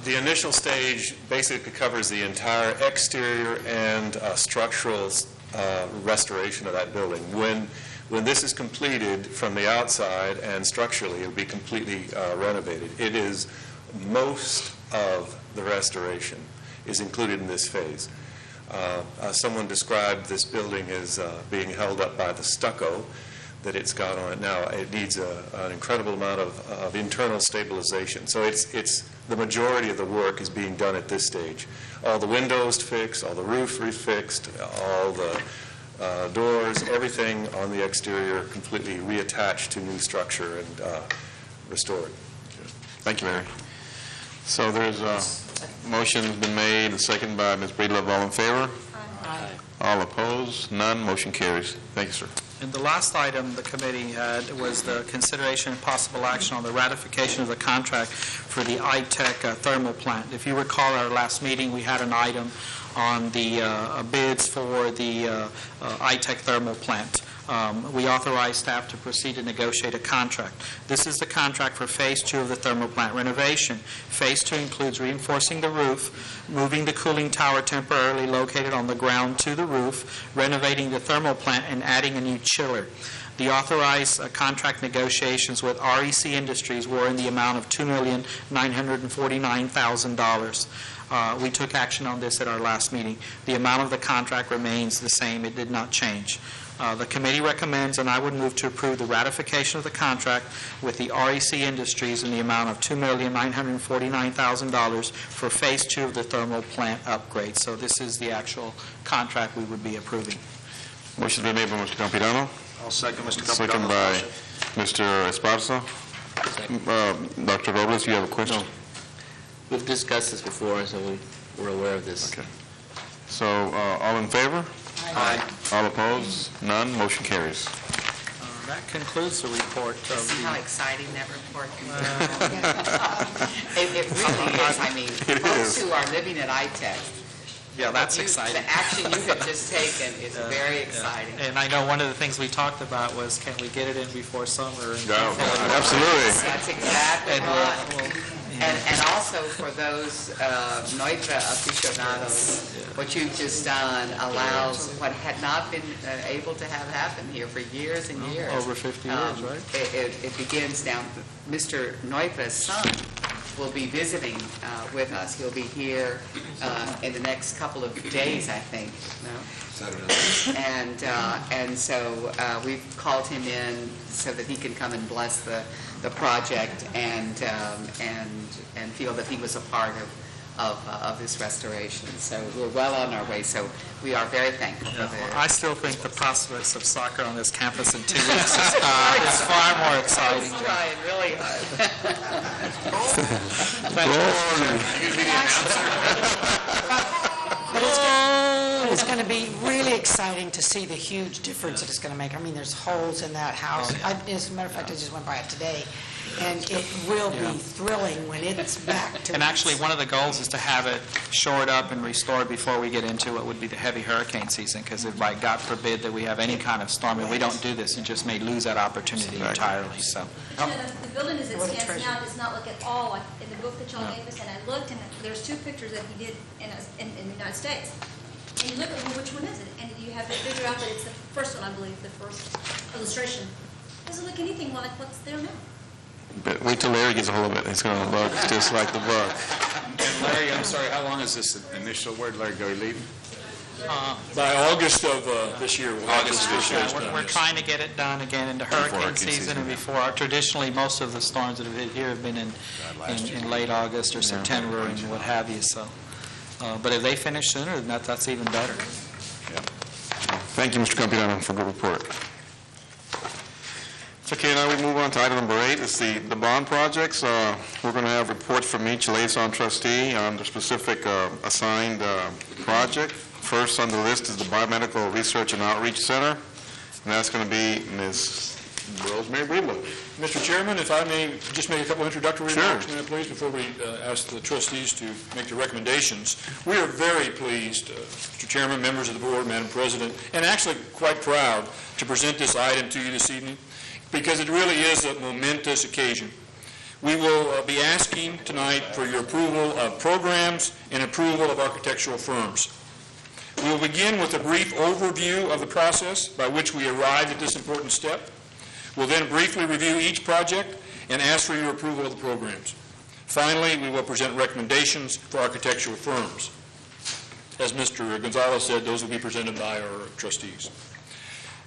The initial stage basically covers the entire exterior and structural restoration of that building. When this is completed from the outside and structurally, it will be completely renovated. It is most of the restoration is included in this phase. Someone described this building as being held up by the stucco that it's got on it now. It needs an incredible amount of internal stabilization. So it's the majority of the work is being done at this stage. All the windows fixed, all the roof refixed, all the doors, everything on the exterior completely reattached to new structure and restored. Thank you, Larry. So there's a motion has been made and seconded by Ms. Breedlove. All in favor? Aye. All opposed? None. Motion carries. Thank you, sir. And the last item the committee had was the consideration and possible action on the ratification of the contract for the ITEC thermal plant. If you recall our last meeting, we had an item on the bids for the ITEC thermal plant. We authorized staff to proceed to negotiate a contract. This is the contract for Phase 2 of the thermal plant renovation. Phase 2 includes reinforcing the roof, moving the cooling tower temporarily located on the ground to the roof, renovating the thermal plant, and adding a new chiller. The authorized contract negotiations with REC Industries were in the amount of $2,949,000. We took action on this at our last meeting. The amount of the contract remains the same. It did not change. The committee recommends, and I would move to approve the ratification of the contract with the REC Industries in the amount of $2,949,000 for Phase 2 of the thermal plant upgrade. So this is the actual contract we would be approving. Motion has been made by Mr. Campirano, I'll second Mr. Second Campilano's by motion. Mr. Esparza. Dr. Robles, you have a question? No. We've discussed this before, so we're aware of this. Okay. So, all in favor? Aye. All opposed? None? Motion carries. That concludes the report of See how the... exciting that report can be? It really is. I mean, folks who are living at ITEC. Yeah, that's exciting. The action you have just taken is very exciting. And I know one of the things we talked about was, can we get it in before summer? Absolutely. That's exactly And right. And also for those Neutra aficionados, what you've just done allows what had not been able to have happen here for years and years. Over 50 years, right? It begins now. Mr. Neutra's son will be visiting with us. He'll be here in the next couple of days, I think. No? Saturday. And so we've called him in so that he can come and bless the project and feel that he was a part of this restoration. So we're well on our way. So we are very thankful for the... I still think the prospects of soccer on this campus in 2 weeks is far more exciting. He's trying really But it's going to be really exciting to see the huge difference that it's going to make. I mean, there's holes in that house. As a matter of fact, I just went by it today, and it will be thrilling when it's back to... And actually, one of the goals is to have it shored up and restored before we get into what would be the heavy hurricane season, because if, by God forbid, that we have any kind of storm, and we don't do this, and just may lose that opportunity entirely, so... You know, the building as it stands now does not look at all like in the book that y'all gave us, and I looked, and there's 2 pictures that he did in the United States. And you look at, well, which one is it? And you have to figure out that it's the first one, I believe, the first illustration. Doesn't look anything like what's there now. But wait till Larry gets a hold of it. It's going to look just like the book. And Larry, I'm sorry, how long is this initial, where did Larry go, he leaving? By August of this year, we'll have this done, We're yes. trying to get it done again into hurricane season and before. Traditionally, most of the storms that have hit here have been in late August or September and what have you, so. But if they finish sooner, then that's even better. Thank you, Mr. Campilano, for the report. Okay, now we move on to item number 8. It's the bond projects. We're going to have reports from each liaison trustee on the specific assigned project. First on the list is the Biomedical Research and Outreach Center, and that's going to be Ms. Rosemary Breedlove. Mr. Chairman, if I may just make a couple introductory remarks, may I please, before we ask the trustees to make the recommendations. We are very pleased, Mr. Chairman, members of the board, Madam President, and actually quite proud to present this item to you this evening, because it really is a momentous occasion. We will be asking tonight for your approval of programs and approval of architectural firms. We will begin with a brief overview of the process by which we arrived at this important step. We'll then briefly review each project and ask for your approval of the programs. Finally, we will present recommendations for architectural firms. As Mr. Gonzalez said, those will be presented by our trustees.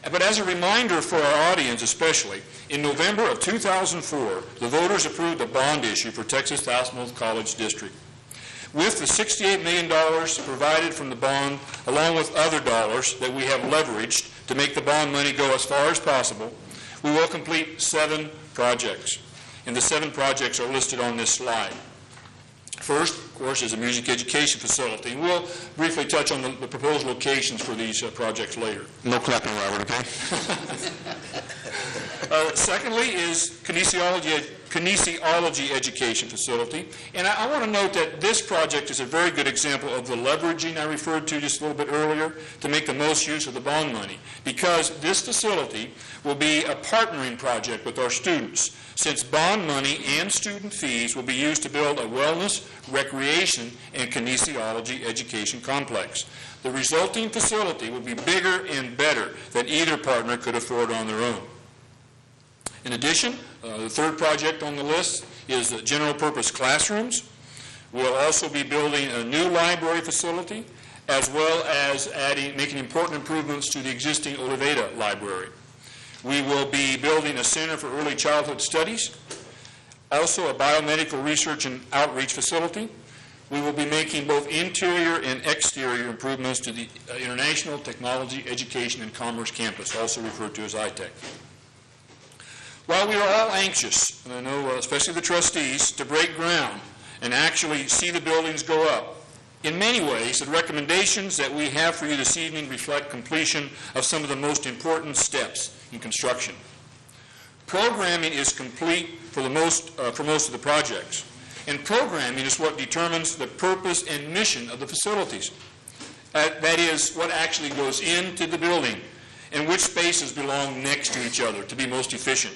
But as a reminder for our audience especially, in November of 2004, the voters approved a bond issue for Texas Southmost College District. With the $68 million provided from the bond, along with other dollars that we have leveraged to make the bond money go as far as possible, we will complete 7 projects. And the 7 projects are listed on this slide. First, of course, is a music education facility. And we'll briefly touch on the proposed locations for these projects later. No clapping, Robert, okay? Secondly is Kinesiology education facility. And I want to note that this project is a very good example of the leveraging I referred to just a little bit earlier to make the most use of the bond money, because this facility will be a partnering project with our students, since bond money and student fees will be used to build a wellness, recreation, and kinesiology education complex. The resulting facility will be bigger and better than either partner could afford on their own. In addition, the third project on the list is the general purpose classrooms. We'll also be building a new library facility, as well as making important improvements to the existing Oliveda library. We will be building a center for early childhood studies, also a biomedical research and outreach facility. we will be making both interior and exterior improvements to the International Technology, Education, and Commerce Campus, also referred to as ITEC. While we are all anxious, and I know especially the trustees, to break ground and actually see the buildings go up, in many ways, the recommendations that we have for you this evening reflect completion of some of the most important steps in construction. Programming is complete for most of the projects, and programming is what determines the purpose and mission of the facilities. That is, what actually goes into the building and which spaces belong next to each other to be most efficient.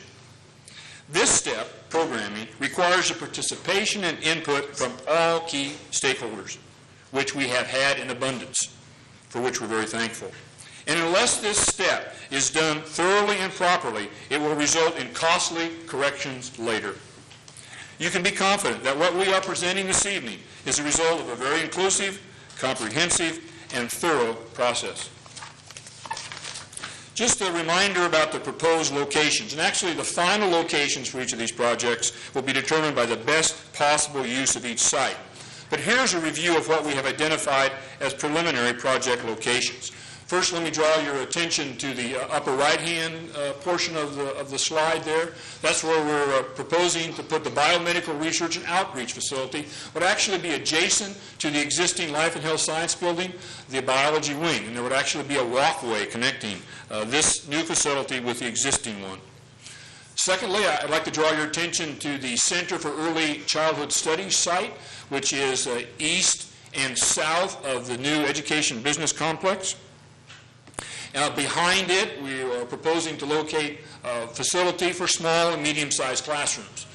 This step, programming, requires the participation and input from all key stakeholders, which we have had in abundance, for which we're very thankful. And unless this step is done thoroughly and properly, it will result in costly corrections later. You can be confident that what we are presenting this evening is a result of a very inclusive, comprehensive, and thorough process. Just a reminder about the proposed locations, and actually the final locations for each of these projects will be determined by the best possible use of each site. But here's a review of what we have identified as preliminary project locations. First, let me draw your attention to the upper right-hand portion of the slide there. That's where we're proposing to put the Biomedical Research and Outreach Facility, would actually be adjacent to the existing Life and Health Science Building, the Biology Wing, and there would actually be a walkway connecting this new facility with the existing one. Secondly, I'd like to draw your attention to the Center for Early Childhood Studies site, which is east and south of the new Education Business Complex. Behind it, we are proposing to locate a facility for small and medium-sized classrooms,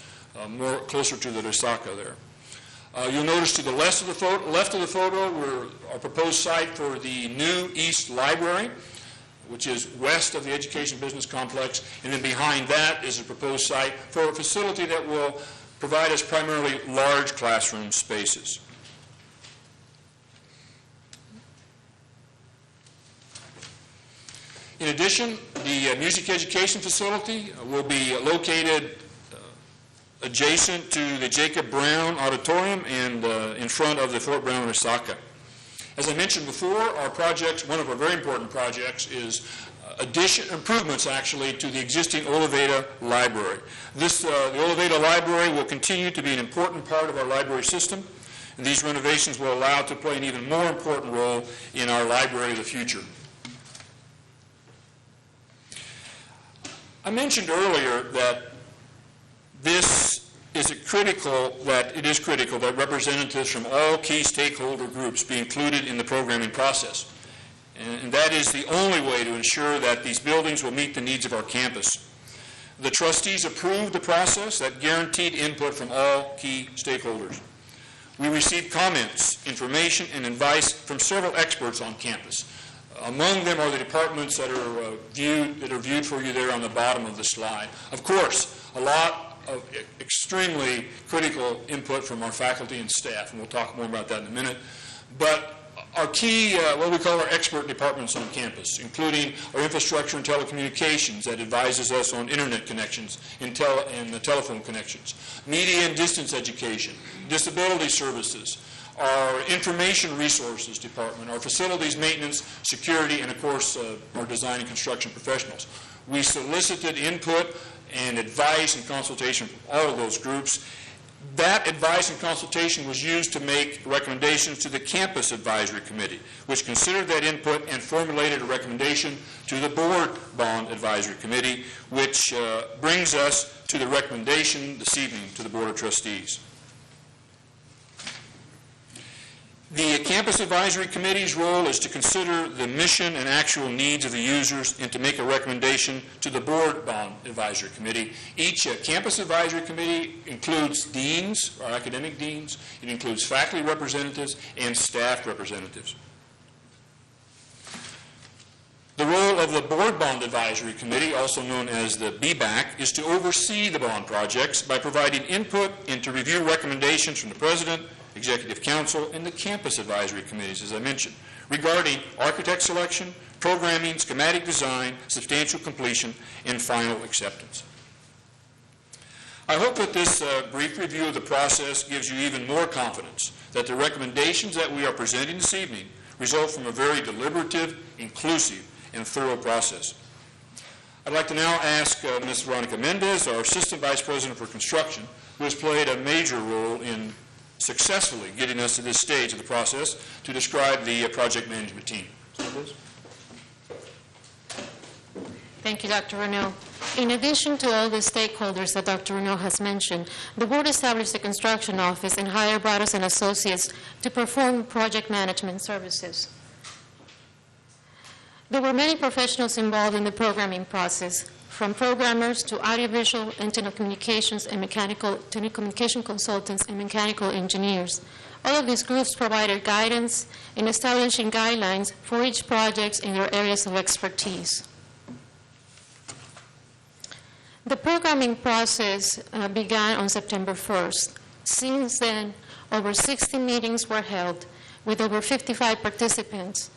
more closer to the Resaca there. You'll notice to the left of the photo, our proposed site for the new East Library, which is west of the Education Business Complex, and then behind that is a proposed site for a facility that will provide us primarily large classroom spaces. In addition, the music education facility will be located adjacent to the Jacob Brown Auditorium and in front of the Fort Brown Resaca. As I mentioned before, our projects, one of our very important projects is improvements actually to the existing Oliveta Library. The Oliveta Library will continue to be an important part of our library system, and these renovations will allow it to play an even more important role in our library of the future. I mentioned earlier that it is critical that representatives from all key stakeholder groups be included in the programming process. And that is the only way to ensure that these buildings will meet the needs of our campus. The trustees approved the process that guaranteed input from all key stakeholders. We received comments, information, and advice from several experts on campus. Among them are the departments that are viewed for you there on the bottom of the slide. Of course, a lot of extremely critical input from our faculty and staff, and we'll talk more about that in a minute. But our key, what we call our expert departments on campus, including our infrastructure and telecommunications that advises us on internet connections and the telephone connections, media and distance education, disability services, our information resources department, our facilities maintenance, security, and of course our design and construction professionals. We solicited input and advice and consultation from all of those groups. That advice and consultation was used to make recommendations to the Campus Advisory Committee, which considered that input and formulated a recommendation to the Board Bond Advisory Committee, which brings us to the recommendation this evening to the Board of Trustees. The Campus Advisory Committee's role is to consider the mission and actual needs of the users and to make a recommendation to the Board Bond Advisory Committee. Each Campus Advisory Committee includes deans, or academic deans. It includes faculty representatives and staff representatives. The role of the Board Bond Advisory Committee, also known as the BBAC, is to oversee the bond projects by providing input and to review recommendations from the President, Executive Council, and the Campus Advisory Committees, as I mentioned, regarding architect selection, programming, schematic design, substantial completion, and final acceptance. I hope that this brief review of the process gives you even more confidence that the recommendations that we are presenting this evening result from a very deliberative, inclusive, and thorough process. I'd like to now ask Ms. Veronica Mendez, our Assistant Vice President for Construction, who has played a major role in successfully getting us to this stage of the process, to describe the project management team. Thank you, Dr. Renaud. In addition to all the stakeholders that Dr. Renaud has mentioned, the board established a construction office and hired Brothers and Associates to perform project management services. There were many professionals involved in the programming process, from programmers to audiovisual and telecommunications and telecommunication consultants and mechanical engineers. All of these groups provided guidance in establishing guidelines for each project in their areas of expertise. The programming process began on September 1st. Since then, over 60 meetings were held with over 55 participants.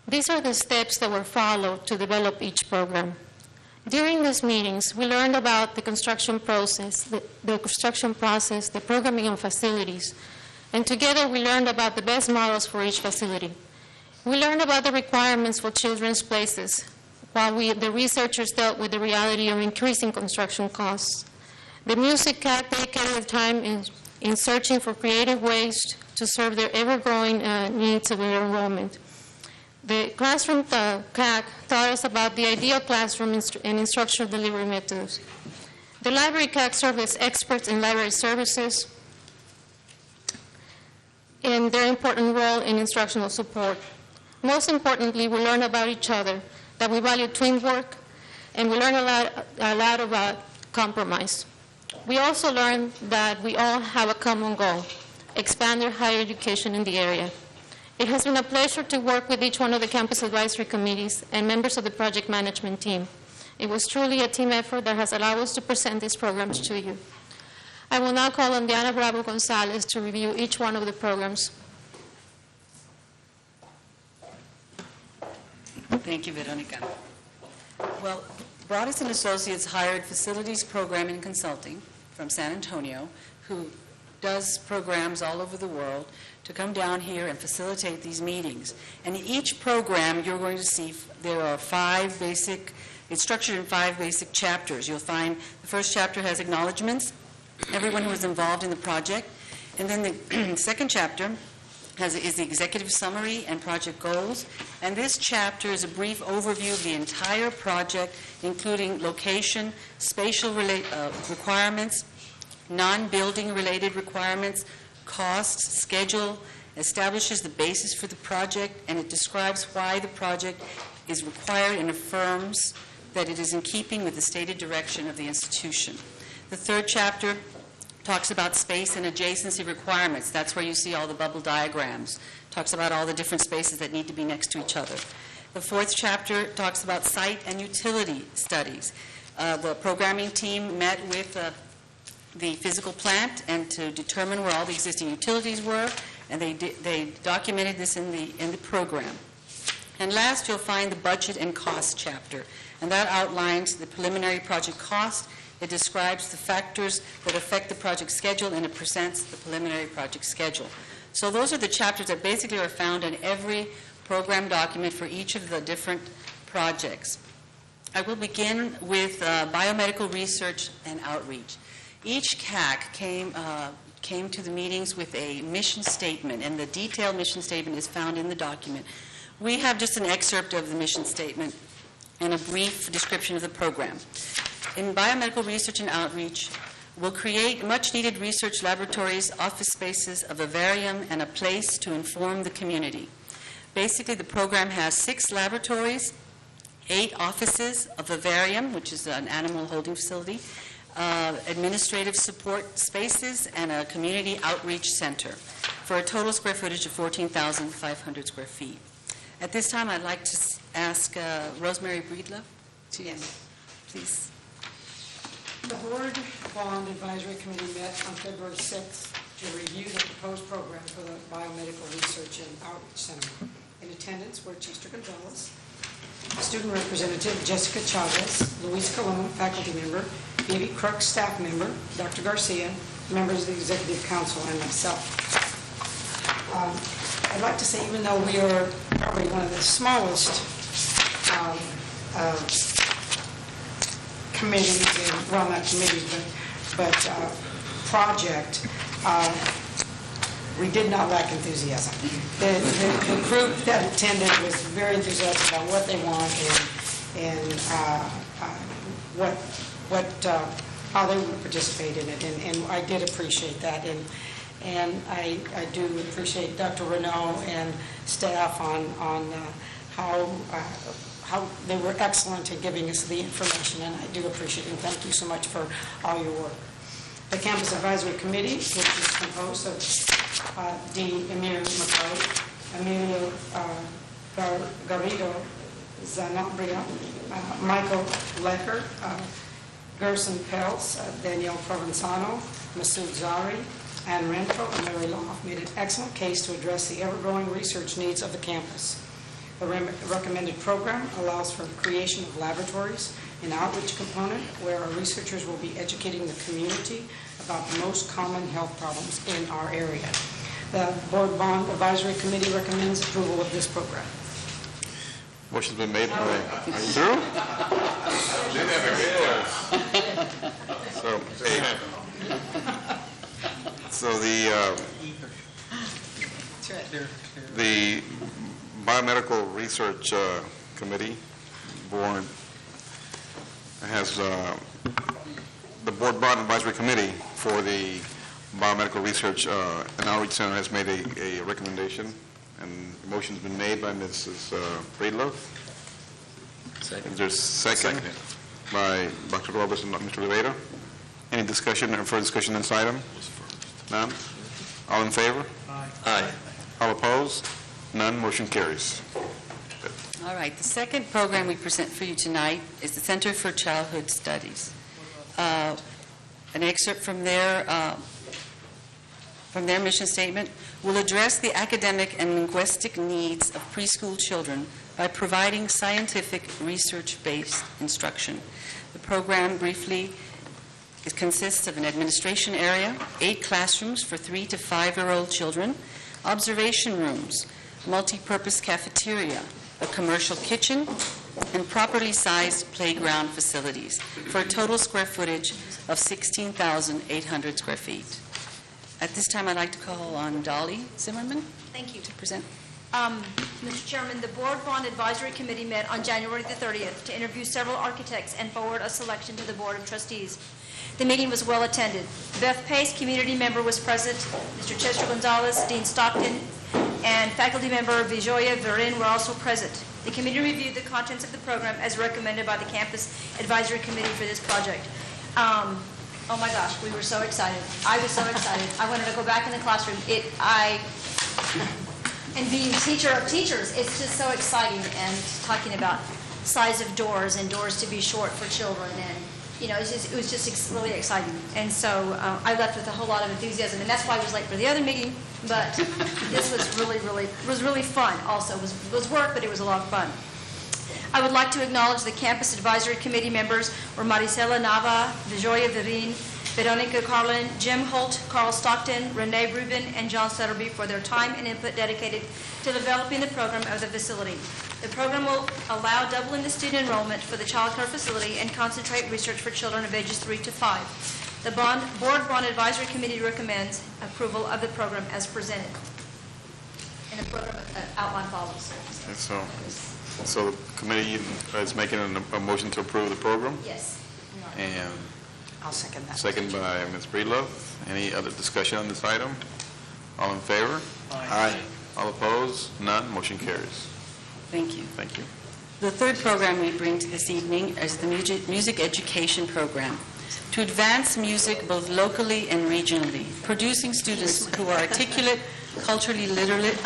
These are the steps that were followed to develop each program. During these meetings, we learned about the construction process, the programming of facilities, and together we learned about the best models for each facility. We learned about the requirements for children's places, while the researchers dealt with the reality of increasing construction costs. The music CAC dedicated time in searching for creative ways to serve their ever-growing needs of their enrollment. The classroom CAC taught us about the ideal classroom and instructional delivery methods. The library CAC served as experts in library services and their important role in instructional support. Most importantly, we learned about each other, that we value teamwork, and we learned a lot about compromise. We also learned that we all have a common goal: expand their higher education in the area. It has been a pleasure to work with each one of the campus advisory committees and members of the project management team. It was truly a team effort that has allowed us to present these programs to you. I will now call on Diana Bravo Gonzalez to review each one of the programs. Thank you, Veronica. Well, Brothers and Associates hired facilities programming and consulting from San Antonio, who does programs all over the world, to come down here and facilitate these meetings. And in each program, you're going to see there are it's structured in 5 basic chapters. You'll find the first chapter has acknowledgments, everyone who was involved in the project. And then the second chapter is the executive summary and project goals. And this chapter is a brief overview of the entire project, including location, spatial requirements, non-building related requirements, costs, schedule, establishes the basis for the project, and it describes why the project is required and affirms that it is in keeping with the stated direction of the institution. The third chapter talks about space and adjacency requirements. That's where you see all the bubble diagrams. Talks about all the different spaces that need to be next to each other. The fourth chapter talks about site and utility studies. The programming team met with the physical plant and to determine where all the existing utilities were, and they documented this in the program. And last, you'll find the budget and cost chapter, and that outlines the preliminary project cost. It describes the factors that affect the project schedule, and it presents the preliminary project schedule. So those are the chapters that basically are found in every program document for each of the different projects. I will begin with biomedical research and outreach. Each CAC came to the meetings with a mission statement, and the detailed mission statement is found in the document. We have just an excerpt of the mission statement and a brief description of the program. In biomedical research and outreach, we'll create much-needed research laboratories, office spaces, a vivarium, and a place to inform the community. Basically, the program has 6 laboratories, 8 offices, a vivarium, which is an animal holding facility, administrative support spaces, and a community outreach center for a total square footage of 14,500 square feet. At this time, I'd like to ask Rosemary Breedlove to, please. The Board Bond Advisory Committee met on February 6th to review the proposed program for the Biomedical Research and Outreach Center. In attendance were Chester Gonzalez, Student Representative Jessica Chavez, Luis Colon, faculty member, Phoebe Crooks, staff member, Dr. Garcia, members of the Executive Council, and myself. I'd like to say, even though we are probably one of the smallest committees, well, not committees, but project, we did not lack enthusiasm. The group that attended was very enthusiastic about what they want and how they would participate in it, and I did appreciate that, and I do appreciate Dr. Renaud and staff on how they were excellent in giving us the information, and I do appreciate it, and thank you so much for all your work. The Campus Advisory Committee, which is composed of Dean Emir McCoy, Emilio Garrido Zanabria, Michael Lecker, Gerson Peltz, Danielle Provenzano, Masoud Zari, Ann Renfro, and Mary Loff made an excellent case to address the ever-growing research needs of the campus. The recommended program allows for the creation of laboratories, an outreach component where our researchers will be educating the community about the most common health problems in our area. The Board Bond Advisory Committee recommends approval of this program. Motion's been made by... Are you through? So the Biomedical Research Committee Board has the Board Bond Advisory Committee for the Biomedical Research and Outreach Center has made a recommendation, and the motion's been made by Mrs. Breedlove. Second. Is there a second by Dr. Robles and Mr. Rivera? Any discussion or further discussion on this item? None? All in favor? Aye. All opposed? None. Motion carries. All right, the second program we present for you tonight is the Center for Childhood Studies. An excerpt from their mission statement will address the academic and linguistic needs of preschool children by providing scientific research-based instruction. The program briefly consists of an administration area, 8 classrooms for 3 to 5-year-old children, observation rooms, multi-purpose cafeteria, a commercial kitchen, and properly sized playground facilities for a total square footage of 16,800 square feet. At this time, I'd like to call on Dolly Zimmerman. Thank you. To present. Mr. Chairman, the Board Bond Advisory Committee met on January the 30th to interview several architects and forward a selection to the Board of Trustees. The meeting was well attended. Beth Pace, community member, was present. Mr. Chester Gonzalez, Dean Stockton, and faculty member Vijoya Verin were also present. The committee reviewed the contents of the program as recommended by the Campus Advisory Committee for this project. Oh my gosh, we were so excited. I was so excited. I wanted to go back in the classroom. And being teacher of teachers, it's just so exciting, and talking about size of doors and doors to be short for children, and it was just really exciting. And so I left with a whole lot of enthusiasm, and that's why I was late for the other meeting. But this was really fun. Also, it was work, but it was a lot of fun. I would like to acknowledge the Campus Advisory Committee members were Maricela Nava, Vijoya Verin, Veronica Carlin, Jim Holt, Carl Stockton, Renee Rubin, and John Sutterby for their time and input dedicated to developing the program of the facility. The program will allow doubling the student enrollment for the child care facility and concentrate research for children of ages 3 to 5. The Board Bond Advisory Committee recommends approval of the program as presented. And the program outline follows. So the committee is making a motion to approve the program? Yes. And I'll second that. second by Ms. Breedlove. Any other discussion on this item? All in favor? Aye. All opposed? None. Motion carries. Thank you. Thank you. The third program we bring to this evening is the Music Education Program, to advance music both locally and regionally, producing students who are articulate, culturally literate,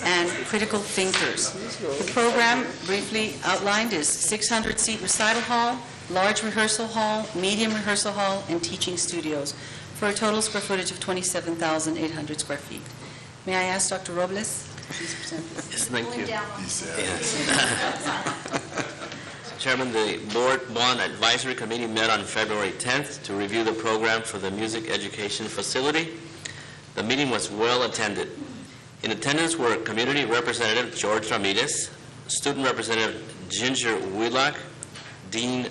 and critical thinkers. The program, briefly outlined, is 600-seat recital hall, large rehearsal hall, medium rehearsal hall, and teaching studios, for a total square footage of 27,800 square feet. May I ask Dr. Robles, please present this? Yes, thank you. Chairman, the Board One Advisory Committee met on February 10th to review the program for the music education facility. The meeting was well attended. In attendance were Community Representative George Ramirez, Student Representative Ginger Wheelock, Dean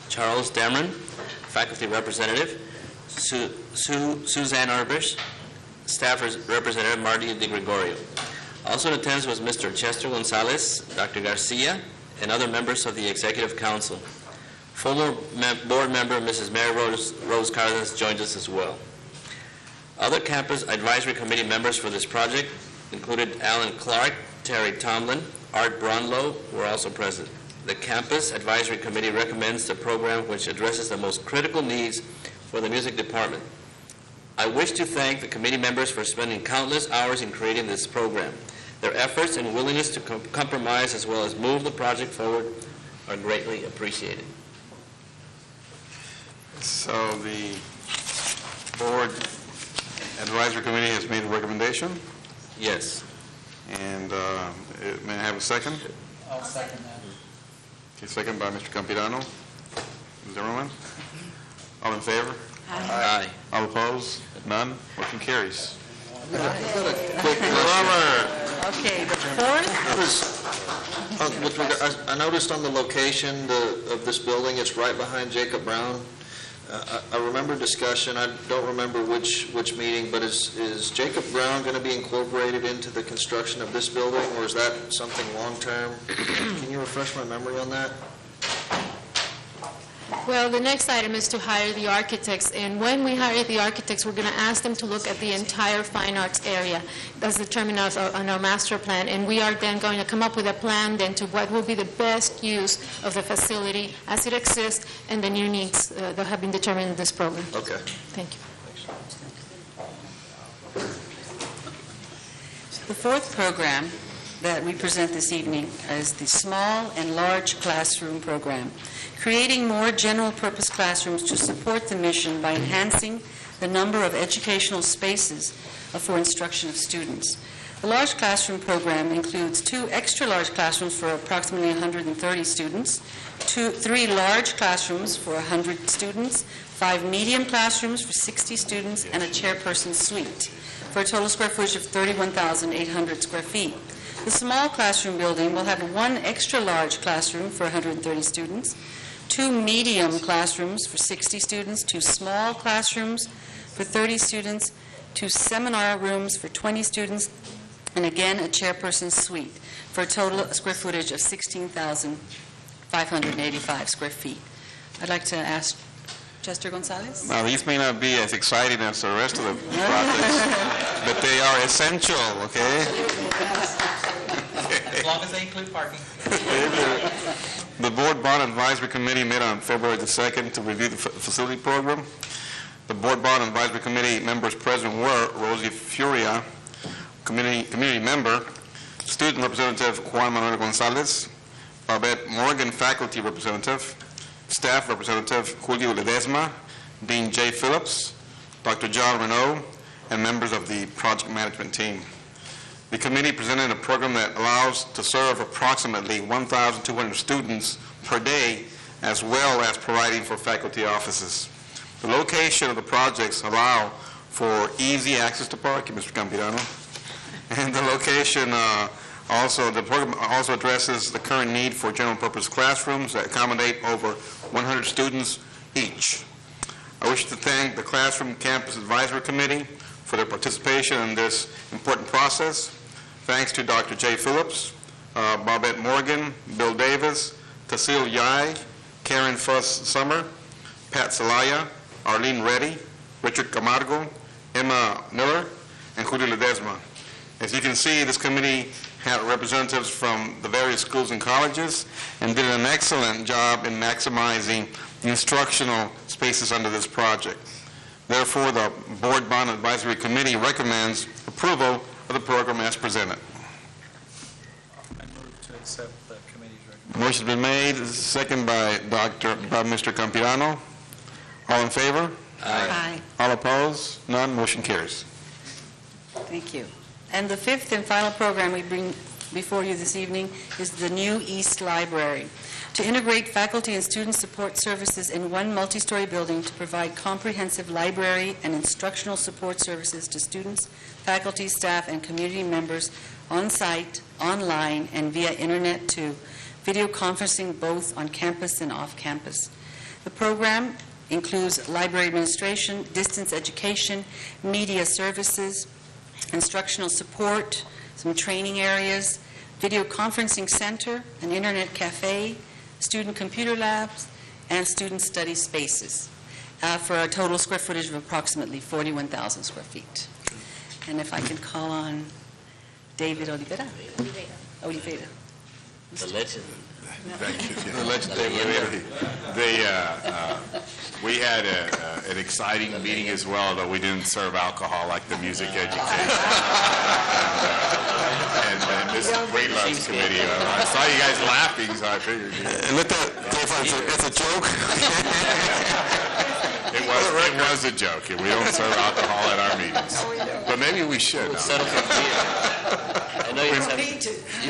Charles Dameron, Faculty Representative Suzanne Arbish, Staff Representative Marty DeGregorio. Also in attendance was Mr. Chester Gonzalez, Dr. Garcia, and other members of the Executive Council. Former board member Mrs. Mary Rose Cardenas joined us as well. Other campus advisory committee members for this project included Alan Clark, Terry Tomlin, Art Brunlow were also present. The campus advisory committee recommends the program which addresses the most critical needs for the music department. I wish to thank the committee members for spending countless hours in creating this program. Their efforts and willingness to compromise as well as move the project forward are greatly appreciated. So the board advisory committee has made a recommendation, Yes. and may I have a second? I'll second that. Okay, second by Mr. Campirano. Zimmerman? All in favor? Aye. All opposed? None? Motion carries. Quick Okay, the fourth, I noticed on the location of this building, it's right behind Jacob Brown. I remember discussion, I don't remember which meeting, but is Jacob Brown going to be incorporated into the construction of this building, or is that something long-term? Can you refresh my memory on that? Well, the next item is to hire the architects, and when we hire the architects, we're going to ask them to look at the entire fine arts area. That's determined on our master plan, and we are then going to come up with a plan then to what will be the best use of the facility as it exists and the new needs that have been determined in this program. Okay. Thank you. the fourth program that we present this evening is the Small and Large Classroom Program, creating more general-purpose classrooms to support the mission by enhancing the number of educational spaces for instruction of students. The large classroom program includes 2 extra-large classrooms for approximately 130 students, 3 large classrooms for 100 students, 5 medium classrooms for 60 students, and a chairperson suite, for a total square footage of 31,800 square feet. The small classroom building will have 1 extra-large classroom for 130 students, 2 medium classrooms for 60 students, 2 small classrooms for 30 students, 2 seminar rooms for 20 students, and again, a chairperson suite for a total square footage of 16,585 square feet. I'd like to ask Chester Gonzalez. Now, these may not be as exciting as the rest of the projects, but they are essential, okay? As long as they include parking. The Board Bond Advisory Committee met on February the 2nd to review the facility program. The Board Bond Advisory Committee members present were Rosie Furia, community member, student representative Juan Manuel Gonzalez, Babette Morgan, faculty representative, staff representative Julio Ledesma, Dean J. Phillips, Dr. John Renaud, and members of the project management team. The committee presented a program that allows to serve approximately 1,200 students per day, as well as providing for faculty offices. The location of the projects allow for easy access to parking, Mr. Campirano, and the location the program also addresses the current need for general-purpose classrooms that accommodate over 100 students each. I wish to thank the Classroom Campus Advisory Committee for their participation in this important process. Thanks to Dr. J. Phillips, Babette Morgan, Bill Davis, Tasil Yai, Karen Fuss Summer, Pat Salaya, Arlene Reddy, Richard Camargo, Emma Miller, and Julio Ledesma. As you can see, this committee had representatives from the various schools and colleges and did an excellent job in maximizing the instructional spaces under this project. Therefore, the Board Bond Advisory Committee recommends approval of the program as presented. I move to accept the committee's recommendation. Motion's been made, second by Mr. Campirano. All in favor? Aye. All opposed? None. Motion carries. Thank you. And the fifth and final program we bring before you this evening is the new East Library. To integrate faculty and student support services in one multi-story building to provide comprehensive library and instructional support services to students, faculty, staff, and community members on-site, online, and via internet too, video conferencing both on campus and off-campus. The program includes library administration, distance education, media services, instructional support, some training areas, video conferencing center, an internet cafe, student computer labs, and student study spaces for a total square footage of approximately 41,000 square feet. And if I can call on David Oliveira. Oliveira. The legend. Thank you. The legendary. We had an exciting meeting as well, though we didn't serve alcohol like the music education. and this Breedlove's committee. I saw you guys laughing, so I figured. And let that clarify, it's a joke? It was a joke. We don't serve alcohol at our meetings. But maybe we should. Settle for beer. I know you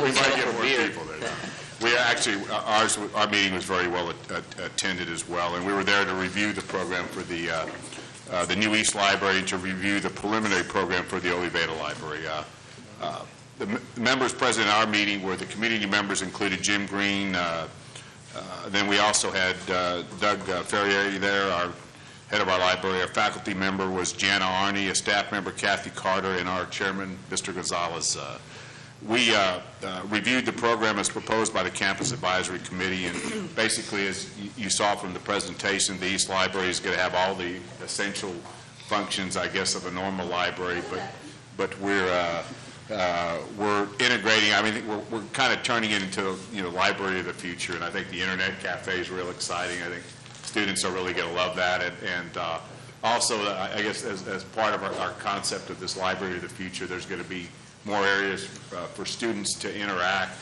We might get more people there. We actually, our meeting was very well attended as well, and we were there to review the program for the New East Library, to review the preliminary program for the Oliveira Library. The members present at our meeting were the community members, included Jim Green. Then we also had Doug Ferrieri there, our head of our library. Our faculty member was Jana Arney, a staff member Kathy Carter, and our chairman, Mr. Gonzalez. We reviewed the program as proposed by the Campus Advisory Committee, and basically, as you saw from the presentation, the East Library is going to have all the essential functions, I guess, of a normal library, but we're integrating. I mean, we're kind of turning it into, library of the future, and I think the Internet Cafe is real exciting. I think students are really going to love that, and also, I guess, as part of our concept of this library of the future, there's going to be more areas for students to interact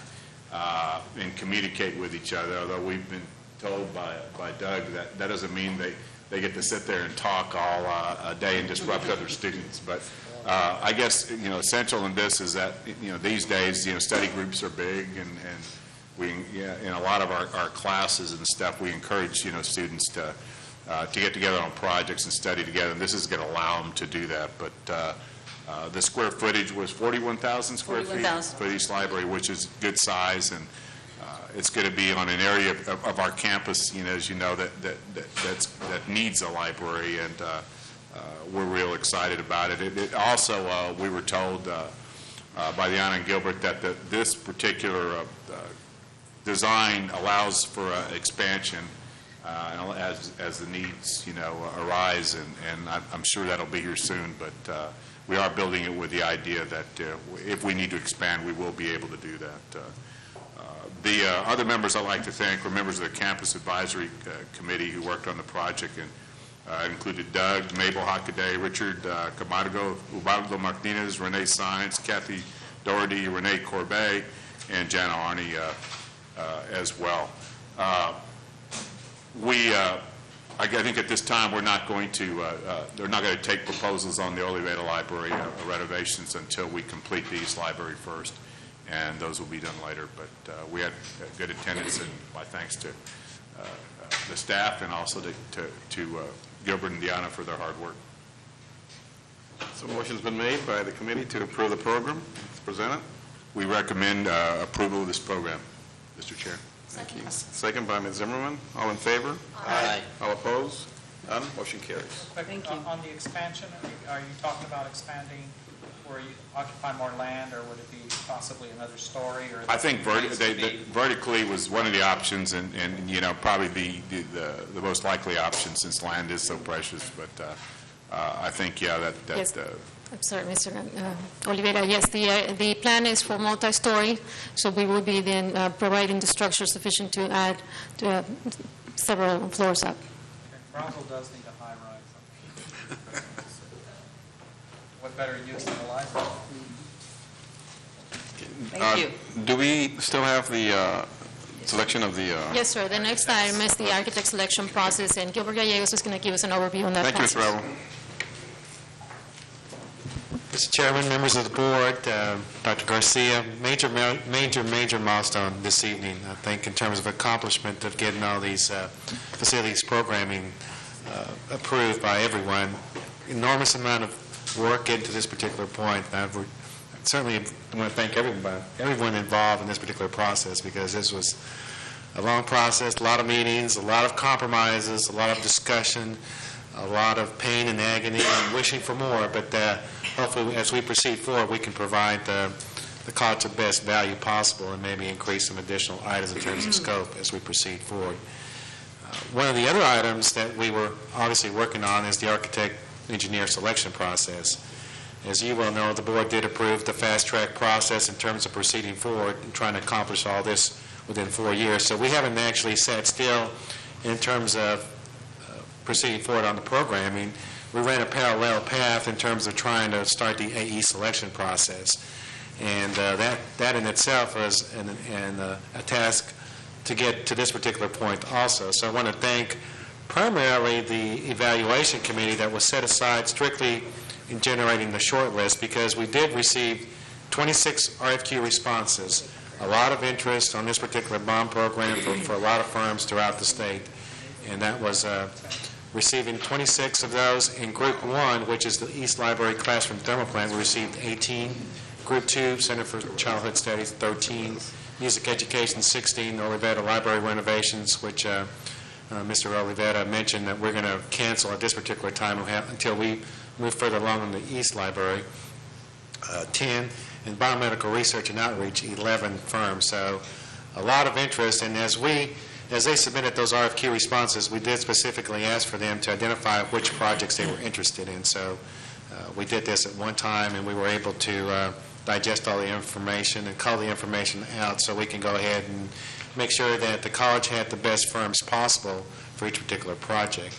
and communicate with each other, although we've been told by Doug that doesn't mean they get to sit there and talk all day and disrupt other students. But I guess, essential in this is that, these days, study groups are big, and we, in a lot of our classes and stuff, we encourage, students to get together on projects and study together, and this is going to allow them to do that. But the square footage was 41,000 square feet for the East Library, which is good size, and it's going to be on an area of our campus, as you know, that needs a library, and we're real excited about it. It also, we were told by Diana and Gilbert that this particular design allows for expansion as the needs, arise, and I'm sure that'll be here soon, but we are building it with the idea that if we need to expand, we will be able to do that. The other members I'd like to thank were members of the Campus Advisory Committee who worked on the project, and included Doug, Mabel Hockaday, Richard Camargo, Ubaldo Martinez, Renee Sines, Kathy Doherty, Renee Corbet, and Jana Arney as well. I think at this time we're not going to, they're not going to take proposals on the Oliveira Library renovations until we complete the East Library first, and those will be done later. But we had good attendance, and my thanks to the staff, and also to Gilbert and Diana for their hard work. So a motion's been made by the committee to approve the program. It's presented. We recommend approval of this program, Mr. Chair. Thank you. Second by Ms. Zimmerman. All in favor? Aye. All opposed? None? Motion carries. Thank you. On the expansion, are you talking about expanding where you occupy more land, or would it be possibly another story? Or I think vertically was one of the options, and probably be the most likely option since land is so precious. But I think, Yes. I'm sorry, Mr. Oliveira. Yes, the plan is for multi-story, so we will be then providing the structure sufficient to add to several floors up. Brownsville does need a high-rise. What better use than a library? Thank you. Do we still have the selection of the... Yes, sir. The next item is the architect selection process, and Gilbert Gallegos is going to give us an overview on that Thank process. you, Mr. Bravo. Mr. Chairman, members of the board, Dr. Garcia, major milestone this evening, I think, in terms of accomplishment of getting all these facilities programming approved by everyone. Enormous amount of work getting to this particular point. Certainly I want to thank everyone involved in this particular process, because this was a long process, a lot of meetings, a lot of compromises, a lot of discussion, a lot of pain and agony and wishing for more, but hopefully as we proceed forward, we can provide the college the best value possible and maybe increase some additional items in terms of scope as we proceed forward. One of the other items that we were obviously working on is the architect-engineer selection process. As you well know, the board did approve the fast-track process in terms of proceeding forward and trying to accomplish all this within 4 years. So we haven't actually sat still in terms of proceeding forward on the programming. We ran a parallel path in terms of trying to start the AE selection process. And that in itself was a task to get to this particular point also. So I want to thank primarily the evaluation committee that was set aside strictly in generating the short list, because we did receive 26 RFQ responses, a lot of interest on this particular bond program for a lot of firms throughout the state. And that was receiving 26 of those. In Group 1, which is the East Library Classroom Thermal Plant, we received 18. Group 2, Center for Childhood Studies, 13. Music Education, 16. Olivetta Library Renovations, which Mr. Olivetta mentioned that we're going to cancel at this particular time until we move further along in the East Library, 10. And Biomedical Research and Outreach, 11 firms. So a lot of interest, and as they submitted those RFQ responses, we did specifically ask for them to identify which projects they were interested in. So we did this at one time, and we were able to digest all the information and cull the information out so we can go ahead and make sure that the college had the best firms possible for each particular project.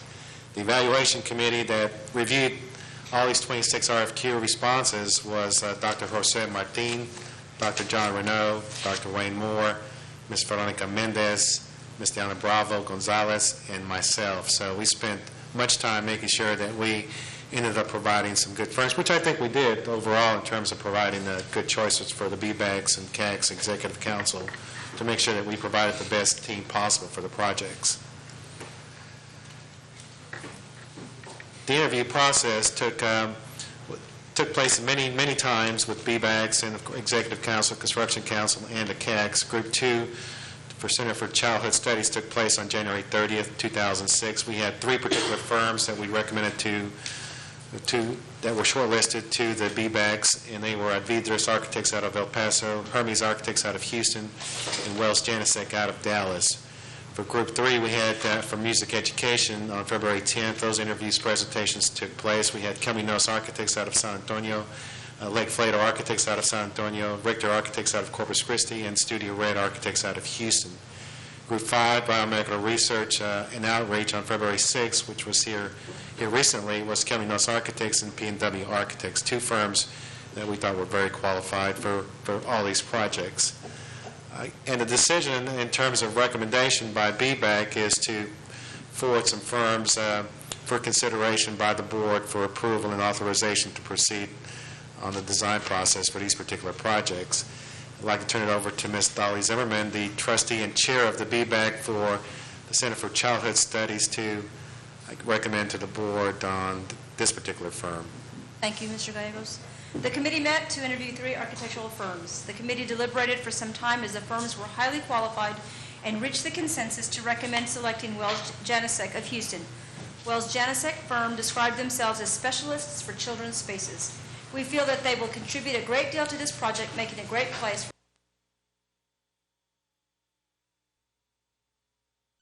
The evaluation committee that reviewed all these 26 RFQ responses was Dr. Jose Martin, Dr. John Renaud, Dr. Wayne Moore, Ms. Veronica Mendez, Ms. Diana Bravo Gonzalez, and myself. So we spent much time making sure that we ended up providing some good firms, which I think we did overall in terms of providing good choices for the BBACs and CACs Executive Council to make sure that we provided the best team possible for the projects. The interview process took place many times with BBACs and Executive Council, Construction Council, and the CACs. Group 2 for Center for Childhood Studies took place on January 30th, 2006. We had 3 particular firms that we recommended that were shortlisted to the BBACs, and they were Advidris Architects out of El Paso, Hermes Architects out of Houston, and Wells Janicek out of Dallas. For Group 3, we had from Music Education on February 10th. Those interviews presentations took place. We had Caminos Architects out of San Antonio, Lake Flato Architects out of San Antonio, Richter Architects out of Corpus Christi, and Studio Red Architects out of Houston. Group 5, Biomedical Research and Outreach on February 6th, which was here recently, was Caminos Architects and P&W Architects, 2 firms that we thought were very qualified for all these projects. And the decision in terms of recommendation by BBAC is to forward some firms for consideration by the board for approval and authorization to proceed on the design process for these particular projects. I'd like to turn it over to Ms. Dolly Zimmerman, the trustee and chair of the BBAC for the Center for Childhood Studies, to recommend to the board on this particular firm. Thank you, Mr. Gallegos. The committee met to interview 3 architectural firms. The committee deliberated for some time as the firms were highly qualified and reached the consensus to recommend selecting Wells Janicek of Houston. Wells Janicek firm described themselves as specialists for children's spaces. We feel that they will contribute a great deal to this project, making a great place for